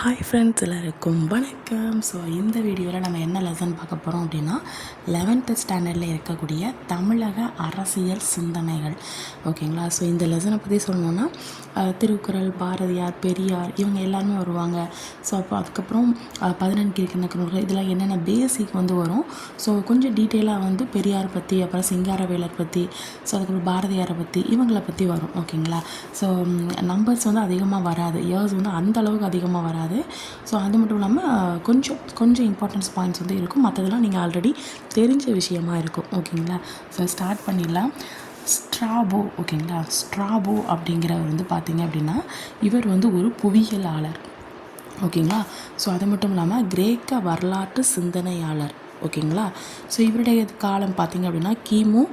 Hi friends, எல்லாருக்கும் வணக்கம். So இந்த வீடியோவில் நம்ம என்ன லெசன் பார்க்க போகிறோம் அப்படின்னா 11th ஸ்டாண்டர்டில் இருக்கக்கூடிய தமிழக அரசியல் சிந்தனைகள். ஓகேங்களா? ஸோ இந்த லெசனை பற்றி சொல்லணுன்னா திருக்குறள், பாரதியார், பெரியார் இவங்க எல்லாருமே வருவாங்க. ஸோ அப்போ அதுக்கப்புறம் 14 கீழ்க்கணக்கு நூல்கள் இதெல்லாம் என்னென்ன பேசிக் வரும். ஸோ கொஞ்சம் டீட்டெயிலாக பெரியார் பற்றி, அப்புறம் சிங்காரவேலர் பற்றி, ஸோ அதுக்கப்புறம் பாரதியாரை பற்றி இவங்களை பற்றி வரும். ஓகேங்களா? ஸோ நம்பர்ஸ் அதிகமாக வராது, இயர்ஸ் அந்த அளவுக்கு அதிகமாக வராது. ஸோ அது மட்டும் இல்லாமல் கொஞ்சம் இம்பார்ட்டன்ஸ் பாயிண்ட்ஸ் இருக்கும். மற்றதெல்லாம் நீங்கள் ஆல்ரெடி தெரிஞ்ச விஷயமா இருக்கும். ஓகேங்களா? ஸோ ஸ்டார்ட் பண்ணிடலாம். ஸ்ட்ராபோ. ஓகேங்களா? ஸ்ட்ராபோ அப்படிங்கிறவர் பார்த்தீங்க அப்படின்னா இவர் ஒரு புவியியலாளர். ஓகேங்களா? ஸோ அது மட்டும் இல்லாமல் கிரேக்க வரலாற்று சிந்தனையாளர். ஓகேங்களா? ஸோ இவருடைய காலம் பார்த்திங்க அப்படின்னா கிமு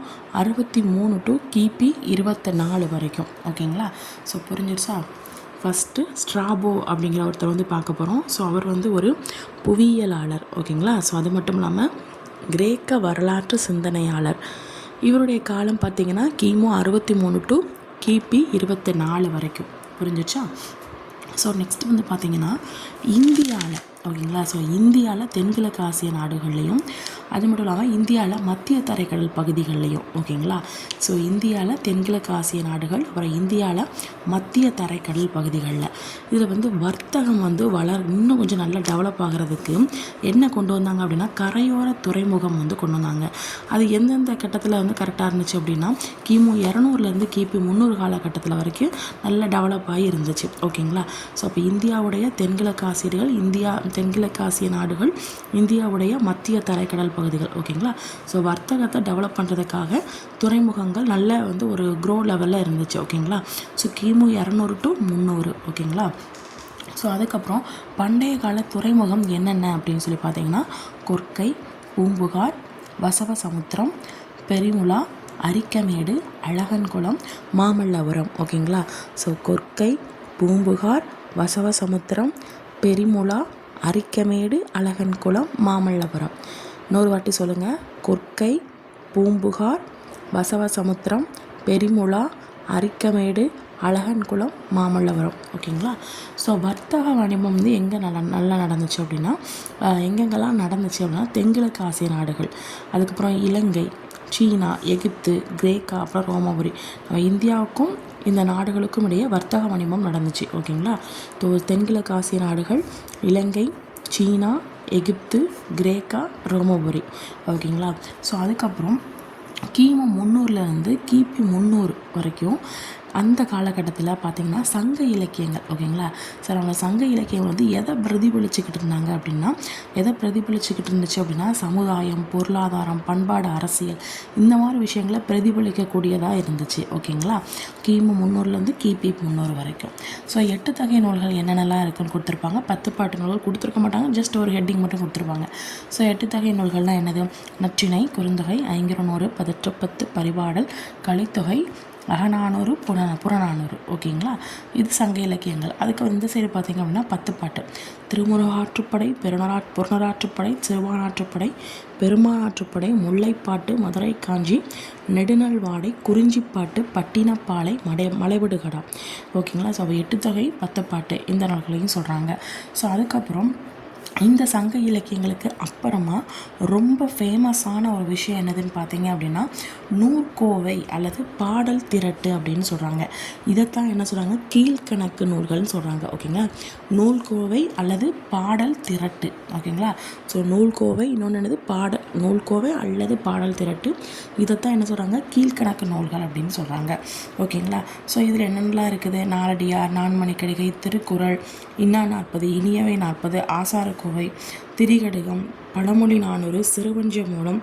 63 டு கிபி 24 வரைக்கும். ஓகேங்களா? ஸோ புரிஞ்சிருச்சா? ஃபஸ்ட்டு ஸ்ட்ராபோ அப்படிங்கிற ஒருத்தர் பார்க்க போகிறோம். ஸோ அவர் ஒரு புவியியலாளர். ஓகேங்களா? ஸோ அது மட்டும் இல்லாமல் கிரேக்க வரலாற்று சிந்தனையாளர். இவருடைய காலம் பார்த்திங்கன்னா கிமு 63 டு கிபி 24 வரைக்கும். புரிஞ்சிச்சா? ஸோ நெக்ஸ்ட் பார்த்திங்கன்னா இந்தியாவில், ஓகேங்களா, ஸோ இந்தியாவில் தென்கிழக்கு ஆசிய நாடுகள்லையும், அது மட்டும் இல்லாமல் இந்தியாவில் மத்திய தரைக்கடல் பகுதிகள்லையும். ஓகேங்களா? ஸோ இந்தியாவில் தென்கிழக்கு ஆசிய நாடுகள், அப்புறம் இந்தியாவில் மத்திய தரைக்கடல் பகுதிகளில் இதில் வர்த்தகம் இன்னும் கொஞ்சம் நல்லா டெவலப் ஆகிறதுக்கு என்ன கொண்டு வந்தாங்க அப்படின்னா கரையோர துறைமுகம் கொண்டு வந்தாங்க. அது எந்தெந்த கட்டத்தில் கரெக்டாக இருந்துச்சு அப்படின்னா கிமு 200லேருந்து கிபி 300 காலகட்டத்தில் வரைக்கும் நல்லா டெவலப் ஆகி இருந்துச்சு. ஓகேங்களா? ஸோ அப்போ இந்தியாவுடைய தென்கிழக்கு ஆசிய நாடுகள், இந்தியாவுடைய மத்திய தரைக்கடல் பகுதிகள். ஓகேங்களா? ஸோ வர்த்தகத்தை டெவலப் பண்ணுறதுக்காக துறைமுகங்கள் நல்ல ஒரு க்ரோ லெவலில் இருந்துச்சு. ஓகேங்களா? ஸோ கிமு 200 டு 300. ஓகேங்களா? ஸோ அதுக்கப்புறம் பண்டைய கால துறைமுகம் என்னென்ன அப்படின்னு சொல்லி பார்த்தீங்கன்னா கொர்க்கை, பூம்புகார், வசவசமுத்திரம், பெரிமுலா, அரிக்கமேடு, அழகன்குளம், மாமல்லபுரம். ஓகேங்களா? ஸோ கொர்க்கை, பூம்புகார், வசவசமுத்திரம், பெரிமுலா, அரிக்கமேடு, அழகன்குளம், மாமல்லபுரம். இன்னொரு வாட்டி சொல்லுங்கள். கொர்க்கை, பூம்புகார், வசவசமுத்திரம், பெரிமுலா, அரிக்கமேடு, அழகன்குளம், மாமல்லபுரம். ஓகேங்களா? ஸோ வர்த்தக வாணிபம் எங்கே நல்லா நடந்துச்சு அப்படின்னா எங்கெங்கெல்லாம் நடந்துச்சு அப்படின்னா தென்கிழக்கு ஆசிய நாடுகள், அதுக்கப்புறம் இலங்கை, சீனா, எகிப்து, கிரேக்கா, அப்புறம் ரோமாபுரி. இந்தியாவுக்கும் இந்த நாடுகளுக்கும் இடையே வர்த்தக வாணிபம் நடந்துச்சு. ஓகேங்களா? தென்கிழக்கு ஆசிய நாடுகள் இலங்கை, சீனா, எகிப்து, கிரேக்கா, ரோமாபுரி. ஓகேங்களா? ஸோ அதுக்கப்புறம் கிமு 300லேருந்து கிபி 300 வரைக்கும் அந்த காலகட்டத்தில் பார்த்திங்கன்னா சங்க இலக்கியங்கள். ஓகேங்களா? சார் அவங்க சங்க இலக்கியங்கள் எதை பிரதிபலிச்சுக்கிட்டு இருந்தாங்க அப்படின்னா இருந்துச்சு அப்படின்னா சமுதாயம், பொருளாதாரம், பண்பாடு, அரசியல் இந்த மாதிரி விஷயங்களை பிரதிபலிக்கக்கூடியதாக இருந்துச்சு. ஓகேங்களா? கிமு 300லேருந்து கிபி 300 வரைக்கும். ஸோ 8 தொகை நூல்கள் என்னென்னலாம் இருக்குன்னு கொடுத்துருப்பாங்க. 10 பாட்டு நூல்கள் கொடுத்துருக்க மாட்டாங்க, ஜஸ்ட் ஒரு ஹெட்டிங் மட்டும் கொடுத்துருப்பாங்க. ஸோ 8 தொகை நூல்கள்னால் என்னது? நற்றிணை, குறுந்தொகை, ஐங்குறுநூறு, பதிற்றுப்பத்து, பரிபாடல், கலித்தொகை, அகநானூறு, புறநானூறு. ஓகேங்களா? இது சங்க இலக்கியங்கள். அதுக்கு இந்த சைடு பார்த்திங்க அப்படின்னா 10 பாட்டு. திருமுருகாற்றுப்படை, புறநராற்றுப்படை, சிறுபானாற்றுப்படை, பெருமானாற்றுப்படை, முல்லைப்பாட்டு, மதுரை காஞ்சி, நெடுநல்வாடை, குறிஞ்சிப்பாட்டு, பட்டினப்பாலை, மலைவிடுகடா. ஓகேங்களா? ஸோ 8 தொகை 10 பாட்டு இந்த நாட்களையும் சொல்கிறாங்க. ஸோ அதுக்கப்புறம் இந்த சங்க இலக்கியங்களுக்கு அப்புறமா ரொம்ப ஃபேமஸான ஒரு விஷயம் என்னதுன்னு பார்த்தீங்க அப்படின்னா நூற்கோவை அல்லது பாடல் திரட்டு அப்படின்னு சொல்கிறாங்க. இதைத்தான் என்ன சொல்கிறாங்க? கீழ்கணக்கு நூல்கள்னு சொல்கிறாங்க. ஓகேங்களா? நூல்கோவை அல்லது பாடல் திரட்டு. ஓகேங்களா? ஸோ நூல்கோவை, இன்னொன்று என்னது நூல்கோவை அல்லது பாடல் திரட்டு. இதைத்தான் என்ன சொல்கிறாங்க? கீழ்கணக்கு நூல்கள் அப்படின்னு சொல்கிறாங்க. ஓகேங்களா? ஸோ இதில் என்னென்னலாம் இருக்குது? நாலடியார், நான்மணிக்கடிகை, திருக்குறள், இன்னா 40, இனியவை 40, ஆசாரக்கோவை, திரிகடுகம், பழமொழி 400, சிறுவஞ்ச மூலம்,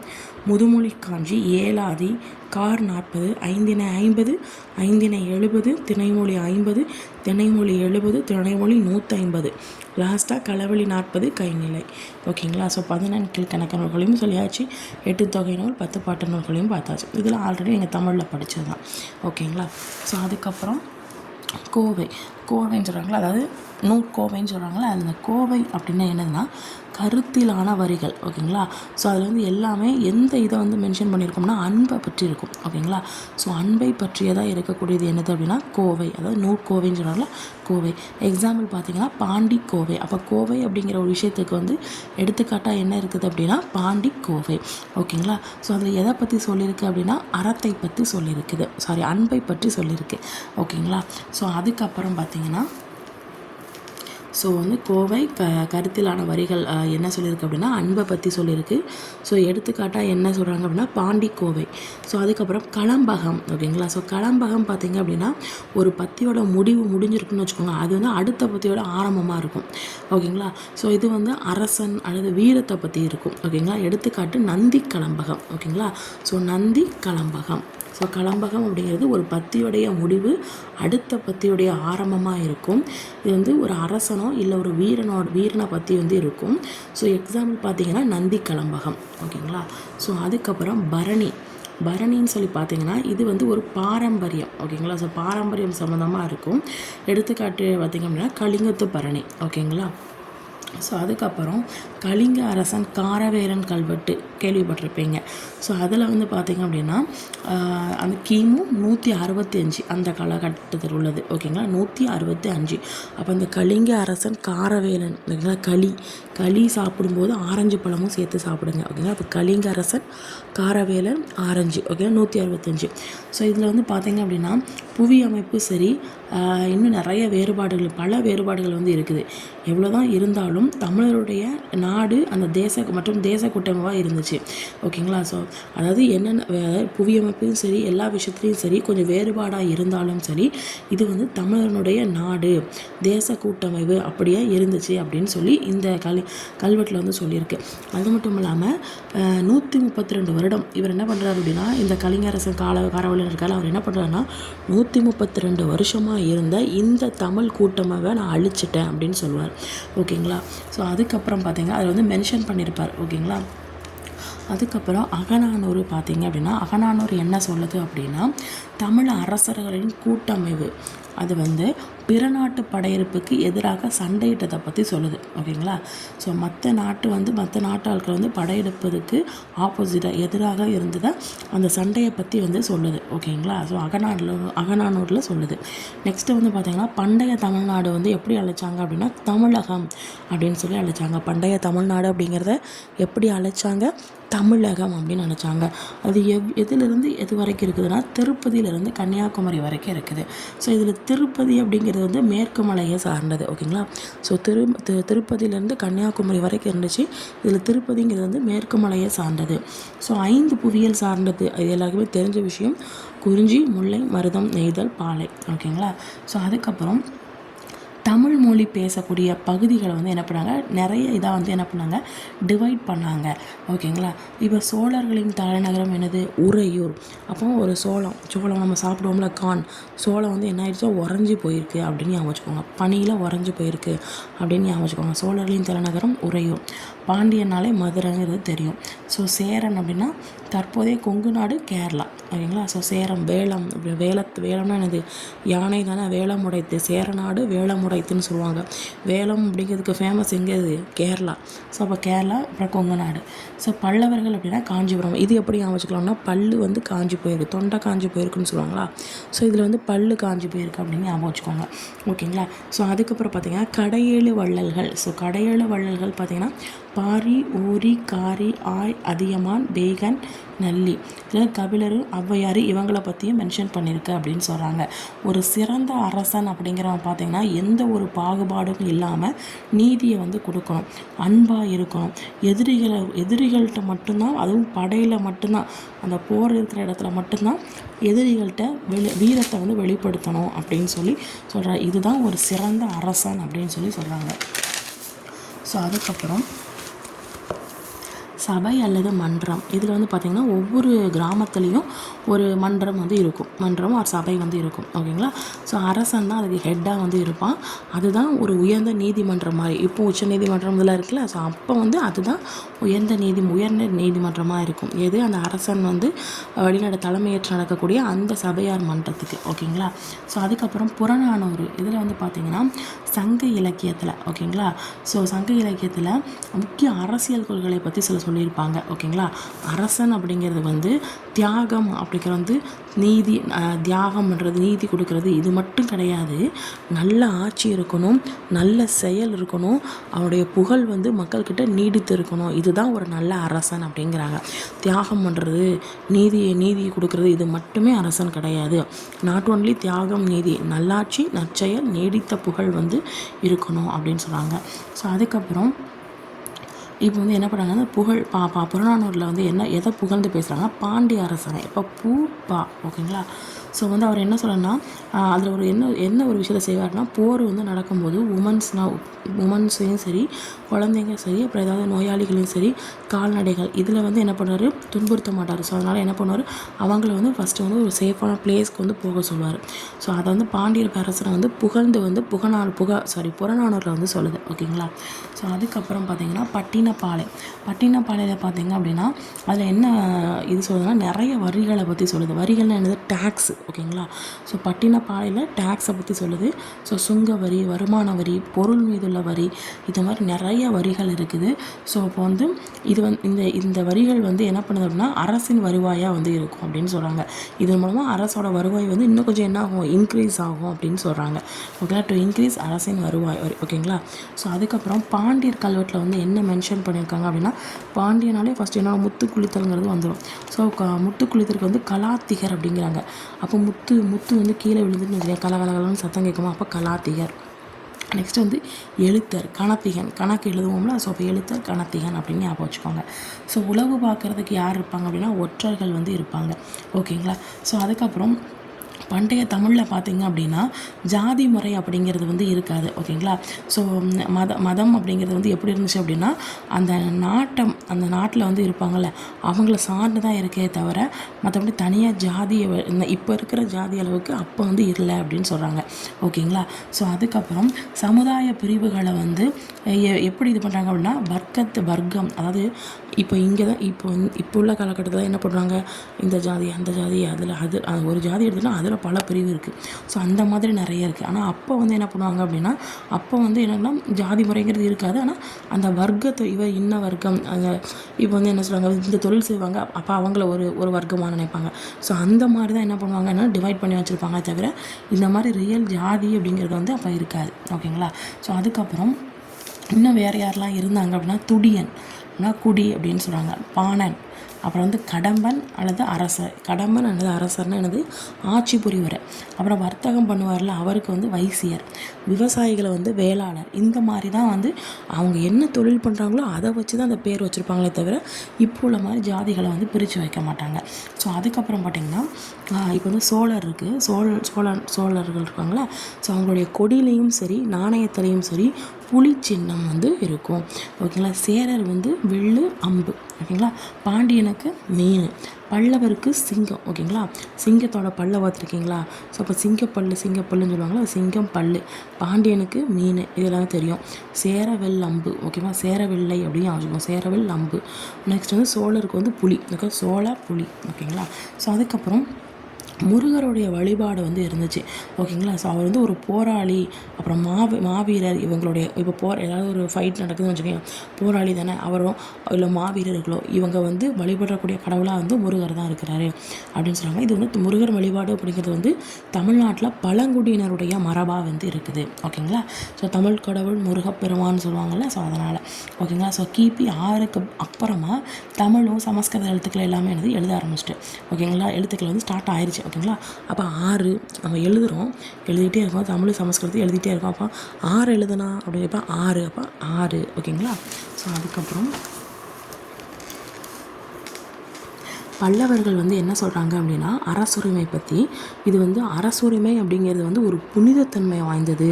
முதுமொழி காஞ்சி, ஏலாதி, கார் 40, ஐந்தினை 50, ஐந்தினை 70, திணைமொழி 50, திணைமொழி 70, திணைமொழி 150, லாஸ்ட்டாக களவழி 40, கைநிலை. ஓகேங்களா? ஸோ 14 கீழ்கணக்கு நூல்களையும் சொல்லியாச்சு, 8 தொகை நூல், 10 பாட்டு நூல்களையும் பார்த்தாச்சு. இதெல்லாம் ஆல்ரெடி எங்கள் தமிழில் படித்தது தான். ஓகேங்களா? ஸோ அதுக்கப்புறம் கோவைன்னு சொல்கிறாங்களா, அதாவது நூற்கோவைன்னு சொல்கிறாங்களா, அந்த கோவை அப்படின்னா என்னதுன்னா கருத்திலான வரிகள். ஓகேங்களா. ஸோ அதில் வந்து எல்லாமே எந்த இதை வந்து மென்ஷன் பண்ணியிருக்கோம்னா அன்பை பற்றி இருக்கும். ஓகேங்களா. ஸோ அன்பை பற்றியதாக இருக்கக்கூடியது என்னது அப்படின்னா கோவை, அதாவது நூற்கோவைன்னு சொல்கிறாங்களா கோவை. எக்ஸாம்பிள் பார்த்தீங்கன்னா பாண்டி கோவை. அப்போ கோவை அப்படிங்கிற ஒரு விஷயத்துக்கு வந்து எடுத்துக்காட்டாக என்ன இருக்குது அப்படின்னா பாண்டி கோவை. ஓகேங்களா. ஸோ அதில் எதை பற்றி சொல்லியிருக்கு அப்படின்னா அறத்தை பற்றி சொல்லியிருக்குது, சாரி அன்பை பற்றி சொல்லியிருக்கு. ஓகேங்களா. ஸோ அதுக்கப்புறம் பார்த்தீங்கன்னா ஸோ வந்து கோவை கருத்திலான வரிகள் என்ன சொல்லியிருக்கு அப்படின்னா அன்பை பற்றி சொல்லியிருக்கு. ஸோ எடுத்துக்காட்டாக என்ன சொல்கிறாங்க அப்படின்னா பாண்டி கோவை. ஸோ அதுக்கப்புறம் களம்பகம். ஓகேங்களா. ஸோ களம்பகம் பார்த்திங்க அப்படின்னா ஒரு பத்தியோட முடிவு முடிஞ்சிருக்குன்னு வச்சுக்கோங்க, அது வந்து அடுத்த பத்தியோட ஆரம்பமாக இருக்கும். ஓகேங்களா. ஸோ இது வந்து அரசன் அல்லது வீரத்தை பற்றி இருக்கும். ஓகேங்களா. எடுத்துக்காட்டு நந்தி களம்பகம். ஓகேங்களா. ஸோ நந்தி களம்பகம். ஸோ களம்பகம் அப்படிங்கிறது ஒரு பத்தியுடைய முடிவு அடுத்த பத்தியுடைய ஆரம்பமாக இருக்கும். இது வந்து ஒரு அரசனோ இல்லை ஒரு வீரனை பற்றி வந்து இருக்கும். ஸோ எக்ஸாம்பிள் பார்த்தீங்கன்னா நந்தி களம்பகம். ஓகேங்களா. ஸோ அதுக்கப்புறம் பரணின்னு சொல்லி பார்த்தீங்கன்னா இது வந்து ஒரு பாரம்பரியம். ஓகேங்களா. ஸோ பாரம்பரியம் சம்மந்தமாக இருக்கும். எடுத்துக்காட்டு பார்த்திங்க அப்படின்னா கலிங்கத்து பரணி. ஓகேங்களா. ஸோ அதுக்கப்புறம் கலிங்க அரசன் காரவேலன் கல்வெட்டு கேள்விப்பட்டிருப்பீங்க. ஸோ அதில் வந்து பார்த்திங்க அப்படின்னா அந்த கிமு 165 அந்த காலகட்டத்தில் உள்ளது. ஓகேங்களா. 165. அப்போ அந்த கலிங்க அரசன் காரவேலன், ஓகேங்களா, களி சாப்பிடும்போது ஆரஞ்சு பழமும் சேர்த்து சாப்பிடுங்க. ஓகேங்களா. அப்போ கலிங்க அரசன் காரவேலன் ஆரஞ்சு. ஓகேங்களா. 165. ஸோ இதில் வந்து பார்த்திங்க அப்படின்னா புவி அமைப்பு சரி, இன்னும் நிறைய வேறுபாடுகள், பல வேறுபாடுகள் வந்து இருக்குது. எவ்வளோ தான் இருந்தாலும் தமிழருடைய நாடு அந்த தேச கூட்டமைப்பாக இருந்துச்சு. ஓகேங்களா. ஸோ அதாவது என்னென்ன புவியமைப்பும் சரி எல்லா விஷயத்துலையும் சரி கொஞ்சம் வேறுபாடாக இருந்தாலும் சரி இது வந்து தமிழனுடைய நாடு தேச கூட்டமைப்பு அப்படியே இருந்துச்சு அப்படின்னு சொல்லி இந்த கல்வெட்டில் வந்து சொல்லியிருக்கு. அது மட்டும் இல்லாமல் 132 வருடம் இவர் என்ன பண்ணுறாரு அப்படின்னா இந்த கலிங்கரசன் காரவேலன் இருக்கார், அவர் என்ன பண்ணுறாருன்னா 132 வருஷமாக இருந்த இந்த தமிழ் கூட்டமைப்பை நான் அழிச்சிட்டேன் அப்படின்னு சொல்லுவார். ஓகேங்களா. ஸோ அதுக்கப்புறம் பார்த்தீங்கன்னா அதில் வந்து மென்ஷன் பண்ணியிருப்பார். ஓகேங்களா. அதுக்கப்புறம் அகநானூறு பார்த்தீங்க அப்படின்னா அகநானூறு என்ன சொல்லுது அப்படின்னா தமிழ் அரசர்களின் கூட்டமைவு அது வந்து பிற நாட்டு படையெடுப்புக்கு எதிராக சண்டையிட்டதை பற்றி சொல்லுது. ஓகேங்களா. ஸோ மற்ற நாட்டு ஆட்கள் வந்து படையெடுப்பதுக்கு ஆப்போசிட்டாக எதிராக இருந்ததை அந்த சண்டையை பற்றி வந்து சொல்லுது. ஓகேங்களா. ஸோ அகநானூரில் சொல்லுது. நெக்ஸ்ட்டு வந்து பார்த்திங்கன்னா பண்டைய தமிழ்நாடு வந்து எப்படி அழைச்சாங்க அப்படின்னா தமிழகம் அப்படின்னு சொல்லி அழைச்சாங்க. பண்டைய தமிழ்நாடு அப்படிங்கிறத எப்படி அழைச்சாங்க, தமிழகம் அப்படின்னு நினச்சாங்க. அது எதிலிருந்து எது வரைக்கும் இருக்குதுன்னா திருப்பதியிலேருந்து கன்னியாகுமரி வரைக்கும் இருக்குது. ஸோ இதில் திருப்பதி அப்படிங்கிறது வந்து மேற்கு மலையை சார்ந்தது. ஓகேங்களா. ஸோ திருப்பதியிலேருந்து கன்னியாகுமரி வரைக்கும் இருந்துச்சு. இதில் திருப்பதிங்கிறது வந்து மேற்கு மலையை சார்ந்தது. ஸோ 5 புவியியல் சார்ந்தது, இது எல்லாருக்குமே தெரிஞ்ச விஷயம். குறிஞ்சி, முல்லை, மருதம், நெய்தல், பாலை. ஓகேங்களா. ஸோ அதுக்கப்புறம் தமிழ் மொழி பேசக்கூடிய பகுதிகளை வந்து என்ன பண்ணாங்க, நிறைய இதாக வந்து என்ன பண்ணாங்க, டிவைட் பண்ணாங்க. ஓகேங்களா. இப்போ சோழர்களின் தலைநகரம் என்னது, உறையூர். அப்போ ஒரு சோளம் நம்ம சாப்பிடுவோம்ல கான், சோளம் வந்து என்ன ஆயிடுச்சோ உறைஞ்சி போயிருக்கு அப்படின்னு ஞாபகம் வச்சுக்கோங்க. பனியில் உறைஞ்சி போயிருக்கு அப்படின்னு ஞாபகம் வச்சுக்கோங்க. சோழர்களின் தலைநகரம் உறையூர். பாண்டியனாலே மதுரைங்கிறது தெரியும். ஸோ சேரன் அப்படின்னா தற்போதைய கொங்கு நாடு கேரளா. ஓகேங்களா. ஸோ சேரம், வேலம். வேலம்னா என்னது, யானை தானே, வேலம் உடைத்து. சேரநாடு வேலம் உடைத்துன்னு சொல்லுவாங்க. வேலம் அப்படிங்கிறதுக்கு ஃபேமஸ் எங்கே, இது கேரளா. ஸோ அப்போ கேரளா, அப்புறம் கொங்கு நாடு. ஸோ பல்லவர்கள் அப்படின்னா காஞ்சிபுரம். இது எப்படி ஞாபகம் பல்லு வந்து காஞ்சி போயிருக்கு, தொண்டை காஞ்சி போயிருக்குன்னு சொல்லுவாங்களா. ஸோ இதில் வந்து பல்லு காஞ்சி போயிருக்கு அப்படின்னு ஞாபகம் வச்சுக்கோங்க. ஓகேங்களா. ஸோ அதுக்கப்புறம் பார்த்திங்கன்னா கடையேழு வள்ளல்கள். ஸோ கடையேழு வள்ளல்கள் பார்த்திங்கன்னா பாரி, ஊரி, காரி, ஆய், அதியமான், பேகன், நல்லி. இதில் கபிலர், ஔவையார் இவங்களை பற்றியும் மென்ஷன் பண்ணியிருக்கு அப்படின்னு சொல்கிறாங்க. ஒரு சிறந்த அரசன் அப்படிங்கிறவன் பார்த்திங்கன்னா எந்த ஒரு பாகுபாடும் இல்லாமல் நீதியை வந்து கொடுக்கணும், அன்பாக இருக்கணும். எதிரிகள்கிட்ட மட்டும்தான், அதுவும் படையில் மட்டும்தான், அந்த போர் இருக்கிற இடத்துல மட்டும்தான் எதிரிகள்கிட்ட வீரத்தை வந்து வெளிப்படுத்தணும் அப்படின்னு சொல்லி சொல்கிறார். இதுதான் ஒரு சிறந்த அரசன் அப்படின்னு சொல்லி சொல்கிறாங்க. ஸோ அதுக்கப்புறம் சபை அல்லது மன்றம். இதில் வந்து பார்த்திங்கன்னா ஒவ்வொரு கிராமத்துலேயும் ஒரு மன்றம் வந்து இருக்கும், மன்றம் ஒரு சபை வந்து இருக்கும். ஓகேங்களா. ஸோ அரசன் தான் அதுக்கு ஹெட்டாக வந்து இருப்பான். அதுதான் ஒரு உயர்ந்த நீதிமன்றம் மாதிரி. இப்போ உச்ச நீதிமன்றம் இதெல்லாம் இருக்குல்ல, ஸோ அப்போ வந்து அதுதான் உயர்ந்த நீதிமன்றமாக இருக்கும். எது அந்த அரசன் வந்து வெளிநாடு தலைமையேற்று நடக்கக்கூடிய அந்த சபையார் மன்றத்துக்கு. ஓகேங்களா. ஸோ அதுக்கப்புறம் புறநானூறு இதில் வந்து பார்த்திங்கன்னா சங்க இலக்கியத்தில் ஓகேங்களா. ஸோ சங்க இலக்கியத்தில் முக்கிய அரசியல் கொள்கைகளை பற்றி சொல்லியிருப்பாங்க. ஓகேங்களா. அரசன் அப்படிங்கிறது வந்து தியாகம் அப்படிங்கிற வந்து நீதி, தியாகம் பண்ணுறது, நீதி கொடுக்கறது, இது மட்டும் கிடையாது. நல்ல ஆட்சி இருக்கணும், நல்ல செயல் இருக்கணும், அவனுடைய புகழ் வந்து மக்கள்கிட்ட நீடித்து இருக்கணும். இதுதான் ஒரு நல்ல அரசன் அப்படிங்கிறாங்க. தியாகம் பண்ணுறது, நீதி கொடுக்கறது, இது மட்டுமே அரசன் கிடையாது. நாட் ஓன்லி தியாகம், நீதி, நல்லாட்சி, நற்செயல், நீடித்த புகழ் வந்து இருக்கணும் அப்படின்னு சொல்கிறாங்க. ஸோ அதுக்கப்புறம் இப்போ வந்து என்ன பண்ணுறாங்கன்னா புகழ் புறநானூரில் வந்து எதை புகழ்ந்து பேசுகிறாங்கன்னா பாண்டிய அரசனை. இப்போ ஓகேங்களா. ஸோ வந்து அவர் என்ன சொல்லணும்னா அதில் ஒரு என்ன ஒரு விஷயத்தை செய்வார்னா, போர் வந்து நடக்கும்போது உமன்ஸையும் சரி, குழந்தைங்க சரி, அப்புறம் ஏதாவது நோயாளிகளையும் சரி, கால்நடைகள் இதில் வந்து என்ன பண்ணுவார், துன்புறுத்த மாட்டார். ஸோ அதனால் என்ன பண்ணுவார், அவங்கள வந்து ஃபஸ்ட்டு வந்து ஒரு சேஃபான பிளேஸ்க்கு வந்து போக சொல்லுவார். ஸோ அதை வந்து பாண்டியர் அரசனை வந்து புகழ்ந்து வந்து புறநானூரில் வந்து சொல்லுது. ஓகேங்களா. ஸோ அதுக்கப்புறம் பார்த்திங்கன்னா பட்டினப்பாளையில் பார்த்திங்க அப்படின்னா அதில் என்ன இது சொல்லுதுன்னா நிறைய வரிகளை பற்றி சொல்லுது. வரிகள்னால் என்னது, டேக்ஸ். ஓகேங்களா. ஸோ பட்டினப்பாளையில் டேக்ஸை பற்றி சொல்லுது. ஸோ சுங்க வரி, வருமான வரி, பொருள் மீதுள்ள வரி, இது மாதிரி நிறைய வரிகள் இருக்குது. ஸோ இப்போ வந்து இது வந்து இந்த வரிகள் வந்து என்ன பண்ணுது அப்படின்னா அரசின் வருவாயாக வந்து இருக்கும் அப்படின்னு சொல்கிறாங்க. இதன் மூலமாக அரசோட வருவாய் வந்து இன்னும் கொஞ்சம் என்ன ஆகும், இன்க்ரீஸ் ஆகும் அப்படின்னு சொல்கிறாங்க. ஓகேங்களா. டு இன்க்ரீஸ் அரசின் வருவாய். ஓகேங்களா. ஸோ அதுக்கப்புறம் பாண்டியர் கல்வெட்டில் வந்து என்ன மென்ஷன் பண்ணியிருக்காங்க அப்படின்னா, பாண்டியனாலே ஃபஸ்ட்டு என்னோட முத்து குளித்தல்ங்கிறது வந்துடும். ஸோ முத்து குளித்தலுக்கு வந்து கலாத்திகர் அப்படிங்கிறாங்க. அப்போ முத்து வந்து கீழே விழுந்துட்டு கலகலகலன்னு சத்தம் கேட்குமா, அப்போ கலாத்திகர். நெக்ஸ்ட் வந்து எழுத்தர், கணத்திகன், கணக்கு எழுதுவோம்ல, ஸோ அப்போ எழுத்தர், கணத்திகன் அப்படின்னு ஞாபகம் வச்சுக்கோங்க. ஸோ உளவு பார்க்குறதுக்கு யார் இருப்பாங்க அப்படின்னா ஒற்றர்கள் வந்து இருப்பாங்க. ஓகேங்களா. ஸோ அதுக்கப்புறம் பண்டைய தமிழில் பார்த்திங்க அப்படின்னா ஜாதி முறை அப்படிங்கிறது வந்து இருக்காது. ஓகேங்களா. ஸோ மதம் அப்படிங்கிறது வந்து எப்படி இருந்துச்சு அப்படின்னா அந்த நாட்டில் வந்து இருப்பாங்கள்ல அவங்கள சார்ந்து தான் இருக்கே தவிர மற்றபடி தனியாக ஜாதியை இப்போ இருக்கிற ஜாதி அளவுக்கு அப்போ வந்து இல்லை அப்படின்னு சொல்கிறாங்க. ஓகேங்களா. ஸோ அதுக்கப்புறம் சமுதாய பிரிவுகளை வந்து எப்படி இது பண்ணுறாங்க அப்படின்னா வர்க்கம், அதாவது இப்போ இங்கே தான் இப்போ உள்ள காலகட்டத்தில் என்ன பண்ணுறாங்க, இந்த ஜாதி அந்த ஜாதி அதில் அது ஒரு ஜாதி எடுத்துன்னா அதில் பல பிரிவு இருக்குது. ஸோ அந்த மாதிரி நிறைய இருக்குது. ஆனால் அப்போ வந்து என்ன பண்ணுவாங்க அப்படின்னா, அப்போ வந்து என்னென்னா ஜாதி முறைங்கிறது இருக்காது. ஆனால் அந்த வர்க்கத்தை இன்ன வர்க்கம், இப்போ வந்து என்ன சொல்லுவாங்க, இந்த தொழில் செய்வாங்க, அப்போ அவங்கள ஒரு வர்க்கமாக நினைப்பாங்க. ஸோ அந்த மாதிரி தான் என்ன பண்ணுவாங்கன்னா டிவைட் பண்ணி வச்சுருப்பாங்க. தவிர இந்த மாதிரி ரியல் ஜாதி அப்படிங்கிறது வந்து அப்போ இருக்காது. ஓகேங்களா. ஸோ அதுக்கப்புறம் இன்னும் வேறு யாரெல்லாம் இருந்தாங்க அப்படின்னா துடியன், குடி அப்படின்னு சொல்கிறாங்க, பாணன், அப்புறம் வந்து கடம்பன் அல்லது அரசர். கடம்பன் அல்லது அரசர்னா என்னது, ஆட்சி புரிவர். அப்புறம் வர்த்தகம் பண்ணுவார்ல அவருக்கு வந்து வைசியர், விவசாயிகளை வந்து வேளாளர். இந்த மாதிரி தான் வந்து அவங்க என்ன தொழில் பண்ணுறாங்களோ அதை வச்சு தான் அந்த பேர் வச்சுருப்பாங்களே தவிர இப்போ உள்ள மாதிரி ஜாதிகளை வந்து பிரித்து வைக்க மாட்டாங்க. ஸோ அதுக்கப்புறம் பார்த்திங்கன்னா இப்போ வந்து சோழர் இருக்குது, சோழர்கள் இருக்காங்களா. ஸோ அவங்களுடைய கொடியிலையும் சரி நாணயத்திலையும் சரி புலி சின்னம் வந்து இருக்கும். ஓகேங்களா. சேரர் வந்து வில்லு அம்பு. ஓகேங்களா. பாண்டியனுக்கு மீன், பல்லவருக்கு சிங்கம். ஓகேங்களா. சிங்கத்தோட பல்லை பார்த்துருக்கீங்களா. ஸோ அப்போ சிங்கப்பல்லுன்னு சொல்லுவாங்களா, சிங்கம் பல்லு. பாண்டியனுக்கு மீன், இதெல்லாம் தெரியும். சேரவெல் அம்பு. ஓகேவா. சேரவில்லை அப்படின்னு ஆகும், சேரவெல் அம்பு. நெக்ஸ்ட் வந்து சோழருக்கு வந்து புலி. ஓகே, சோழ புலி. ஓகேங்களா. ஸோ அதுக்கப்புறம் முருகருடைய வழிபாடு வந்து இருந்துச்சு. ஓகேங்களா. ஸோ அவர் வந்து ஒரு போராளி, அப்புறம் மாவீரர். இவங்களுடைய இப்போ ஏதாவது ஒரு ஃபைட் நடக்குதுன்னு வச்சுக்கோங்க, போராளி தானே அவரும், இல்லை மாவீரர்களோ, இவங்க வந்து வழிபடக்கூடிய கடவுளாக வந்து முருகர் தான் இருக்கிறாரு அப்படின்னு சொல்கிறாங்க. இது வந்து முருகர் வழிபாடு அப்படிங்கிறது வந்து தமிழ்நாட்டில் பழங்குடியினருடைய மரபாக வந்து இருக்குது. ஓகேங்களா. ஸோ தமிழ் கடவுள் முருகப்பெருமான்னு சொல்லுவாங்கள்ல, ஸோ அதனால். ஓகேங்களா. ஸோ கிபி 6க்கு அப்புறமா தமிழும் சமஸ்கிருத எழுத்துக்கள் எல்லாமே எழுத ஆரம்பிச்சிட்டு. ஓகேங்களா. எழுத்துக்கள் வந்து ஸ்டார்ட் ஆயிடுச்சு. ஓகேங்களா. அப்போ 6 நம்ம எழுதிகிட்டே இருக்கோம், தமிழ் சமஸ்கிருதம் எழுதிகிட்டே இருக்கோம். அப்போ 6 எழுதுனா அப்படிங்கிறப்ப 6, அப்போ 6. ஓகேங்களா. ஸோ அதுக்கப்புறம் பல்லவர்கள் வந்து என்ன சொல்கிறாங்க அப்படின்னா அரசுரிமை பற்றி, இது வந்து அரசுரிமை அப்படிங்கிறது வந்து ஒரு புனிதத்தன்மை வாய்ந்தது,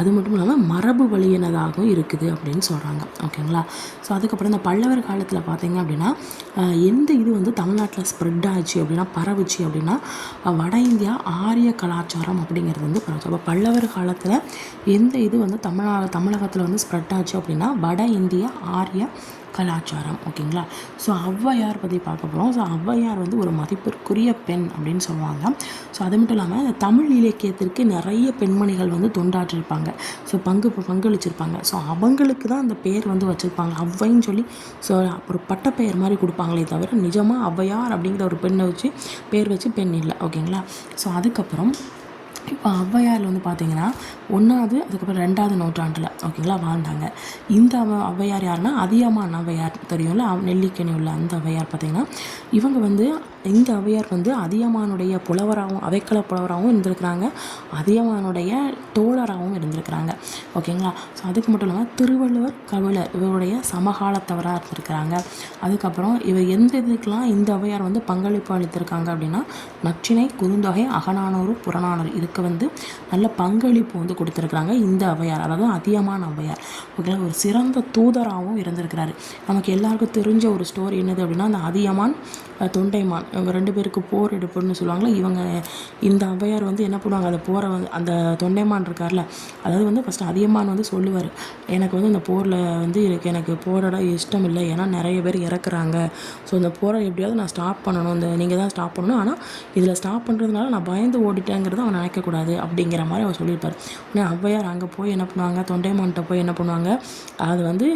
அது மட்டும் இல்லாமல் மரபு வழியினதாகவும் இருக்குது அப்படின்னு சொல்கிறாங்க. ஓகேங்களா. ஸோ அதுக்கப்புறம் இந்த பல்லவர் காலத்தில் பார்த்தீங்க அப்படின்னா எந்த இது வந்து தமிழ்நாட்டில் ஸ்ப்ரெட் ஆச்சு அப்படின்னா பரவுச்சு அப்படின்னா வட இந்தியா ஆரிய கலாச்சாரம் அப்படிங்கிறது வந்து பரவுச்சு. அப்போ பல்லவர் காலத்தில் எந்த இது வந்து தமிழகத்தில் வந்து ஸ்ப்ரெட் ஆச்சு அப்படின்னா வட இந்திய ஆரிய கலாச்சாரம். ஓகேங்களா. ஸோ ஔவையார் பற்றி பார்க்க போகிறோம். ஸோ ஔவையார் வந்து ஒரு மதிப்பிற்குரிய பெண் அப்படின்னு சொல்லுவாங்க. ஸோ அது மட்டும் இல்லாமல் இந்த தமிழ் இலக்கியத்திற்கு நிறைய பெண்மணிகள் வந்து தொண்டாற்றிருப்பாங்க. ஸோ பங்களிச்சிருப்பாங்க. ஸோ அவங்களுக்கு தான் அந்த பேர் வந்து வச்சுருப்பாங்க ஔவைன்னு சொல்லி. ஸோ ஒரு பட்டப்பெயர் மாதிரி கொடுப்பாங்களே தவிர நிஜமாக ஔவையார் அப்படிங்கிற ஒரு பெண்ணை வச்சு பேர் வச்சு பெண் இல்லை. ஓகேங்களா. ஸோ அதுக்கப்புறம் இப்போ ஔவையாரில் வந்து பார்த்திங்கன்னா 1வது அதுக்கப்புறம் 2வது நூற்றாண்டில் ஓகேங்களா வாழ்ந்தாங்க. இந்த ஔவையார் யாருன்னா அதியமான் ஔவையார் தெரியும்ல, நெல்லிக்கனி உள்ள அந்த ஔவையார் பார்த்திங்கன்னா இவங்க வந்து இந்த ஔவையார் வந்து அதியமானுடைய புலவராகவும் அவைக்கள புலவராகவும் இருந்திருக்கிறாங்க, அதியமானுடைய தோழராகவும் இருந்திருக்கிறாங்க. ஓகேங்களா. ஸோ அதுக்கு மட்டும் இல்லாமல் திருவள்ளுவர் கபிலர் இவருடைய சமகாலத்தவராக இருந்திருக்கிறாங்க. அதுக்கப்புறம் இவர் எந்த இதுக்கெலாம் இந்த ஔவையார் வந்து பங்களிப்பு அளித்திருக்காங்க அப்படின்னா நற்றிணை, குறுந்தொகை, அகநானூறு, புறநானூறு இதுக்கு வந்து நல்ல பங்களிப்பு வந்து கொடுத்துருக்குறாங்க இந்த ஔவையார், அதாவது அதியமான் ஔவையார். ஓகேங்களா. ஒரு சிறந்த தூதராகவும் இருந்திருக்கிறாரு. நமக்கு எல்லாருக்கும் தெரிஞ்ச ஒரு ஸ்டோரி என்னது அப்படின்னா அந்த அதியமான் தொண்டைமான் இவங்க 2 பேருக்கு போர் எடுப்புன்னு சொல்லுவாங்களே, இவங்க இந்த ஔவையார் வந்து என்ன பண்ணுவாங்க, அந்த போரை வந்து அந்த தொண்டைமான் இருக்கார்ல, அதாவது வந்து ஃபஸ்ட்டு அதியமான் வந்து சொல்லுவார், எனக்கு வந்து இந்த போரில் வந்து எனக்கு போராட இஷ்டம் இல்லை, ஏன்னா நிறைய பேர் இறக்குறாங்க. ஸோ இந்த போரை எப்படியாவது நான் ஸ்டாப் பண்ணணும், இந்த நீங்கள் தான் ஸ்டாப் பண்ணணும், ஆனால் இதில் ஸ்டாப் பண்ணுறதுனால நான் பயந்து ஓடிட்டேங்கிறத அவன் நினைக்கக்கூடாது அப்படிங்கிற மாதிரி அவர் சொல்லியிருப்பார். ஆனால் ஔவையார் அங்கே போய் என்ன பண்ணுவாங்க, தொண்டைமான்கிட்ட போய் என்ன பண்ணுவாங்க, அது வந்து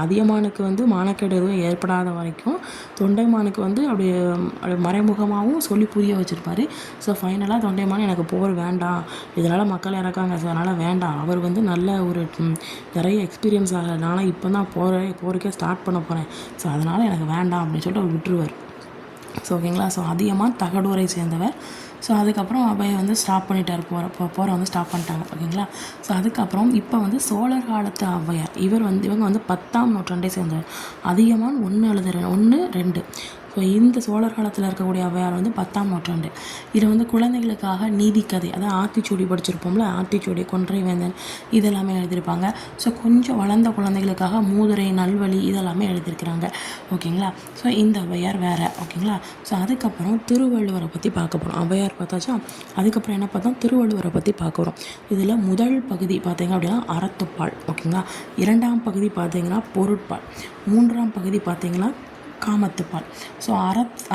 அதியமானுக்கு வந்து மானக்கேடு எதுவும் ஏற்படாத வரைக்கும் தொண்டைமானுக்கு வந்து அப்படியே மறைமுகமாகவும் சொல்லி புரிய வச்சுருப்பார். ஸோ ஃபைனலாக தொண்டைமான் எனக்கு போர் வேண்டாம், இதனால் மக்கள் இறக்காங்க, ஸோ அதனால் வேண்டாம், அவர் வந்து நல்ல ஒரு நிறைய எக்ஸ்பீரியன்ஸ் ஆகிறதுனால இப்போ தான் போருக்கே ஸ்டார்ட் பண்ண போகிறேன், ஸோ அதனால் எனக்கு வேண்டாம் அப்படின்னு சொல்லிட்டு அவர் விட்டுருவார். ஸோ ஓகேங்களா. ஸோ அதியமான் தகடூரை சேர்ந்தவர். ஸோ அதுக்கப்புறம் அவையை வந்து ஸ்டாப் பண்ணிட்டார், போரை வந்து ஸ்டாப் பண்ணிட்டாங்க. ஓகேங்களா. ஸோ அதுக்கப்புறம் இப்போ வந்து சோழர் காலத்து ஔவையார் இவங்க வந்து 10ஆம் நூற்றாண்டை சேர்ந்தவர். அதியமான் 1 2. ஸோ இந்த சோழர் காலத்தில் இருக்கக்கூடிய ஔவையார் வந்து 10ஆம் நூற்றாண்டு. இதில் வந்து குழந்தைகளுக்காக நீதிக்கதை, அதாவது ஆத்திச்சூடி படிச்சிருப்போம்ல, ஆத்திச்சூடி, கொன்றை வேந்தன் இதெல்லாமே எழுதியிருப்பாங்க. ஸோ கொஞ்சம் வளர்ந்த குழந்தைகளுக்காக மூதுரை, நல்வழி இதெல்லாமே எழுதியிருக்கிறாங்க. ஓகேங்களா. ஸோ இந்த ஔவையார் வேறு. ஓகேங்களா. ஸோ அதுக்கப்புறம் திருவள்ளுவரை பற்றி பார்க்க போகிறோம். ஔவையார் பார்த்தாச்சா, அதுக்கப்புறம் என்ன பார்த்தோம், திருவள்ளுவரை பற்றி பார்க்க போகிறோம். இதில் முதல் பகுதி பார்த்திங்க அப்படின்னா அறத்துப்பால். ஓகேங்களா. 2ஆம் பகுதி பார்த்திங்கன்னா பொருட்பால். 3ஆம் பகுதி பார்த்திங்கன்னா காமத்துப்பால். ஸோ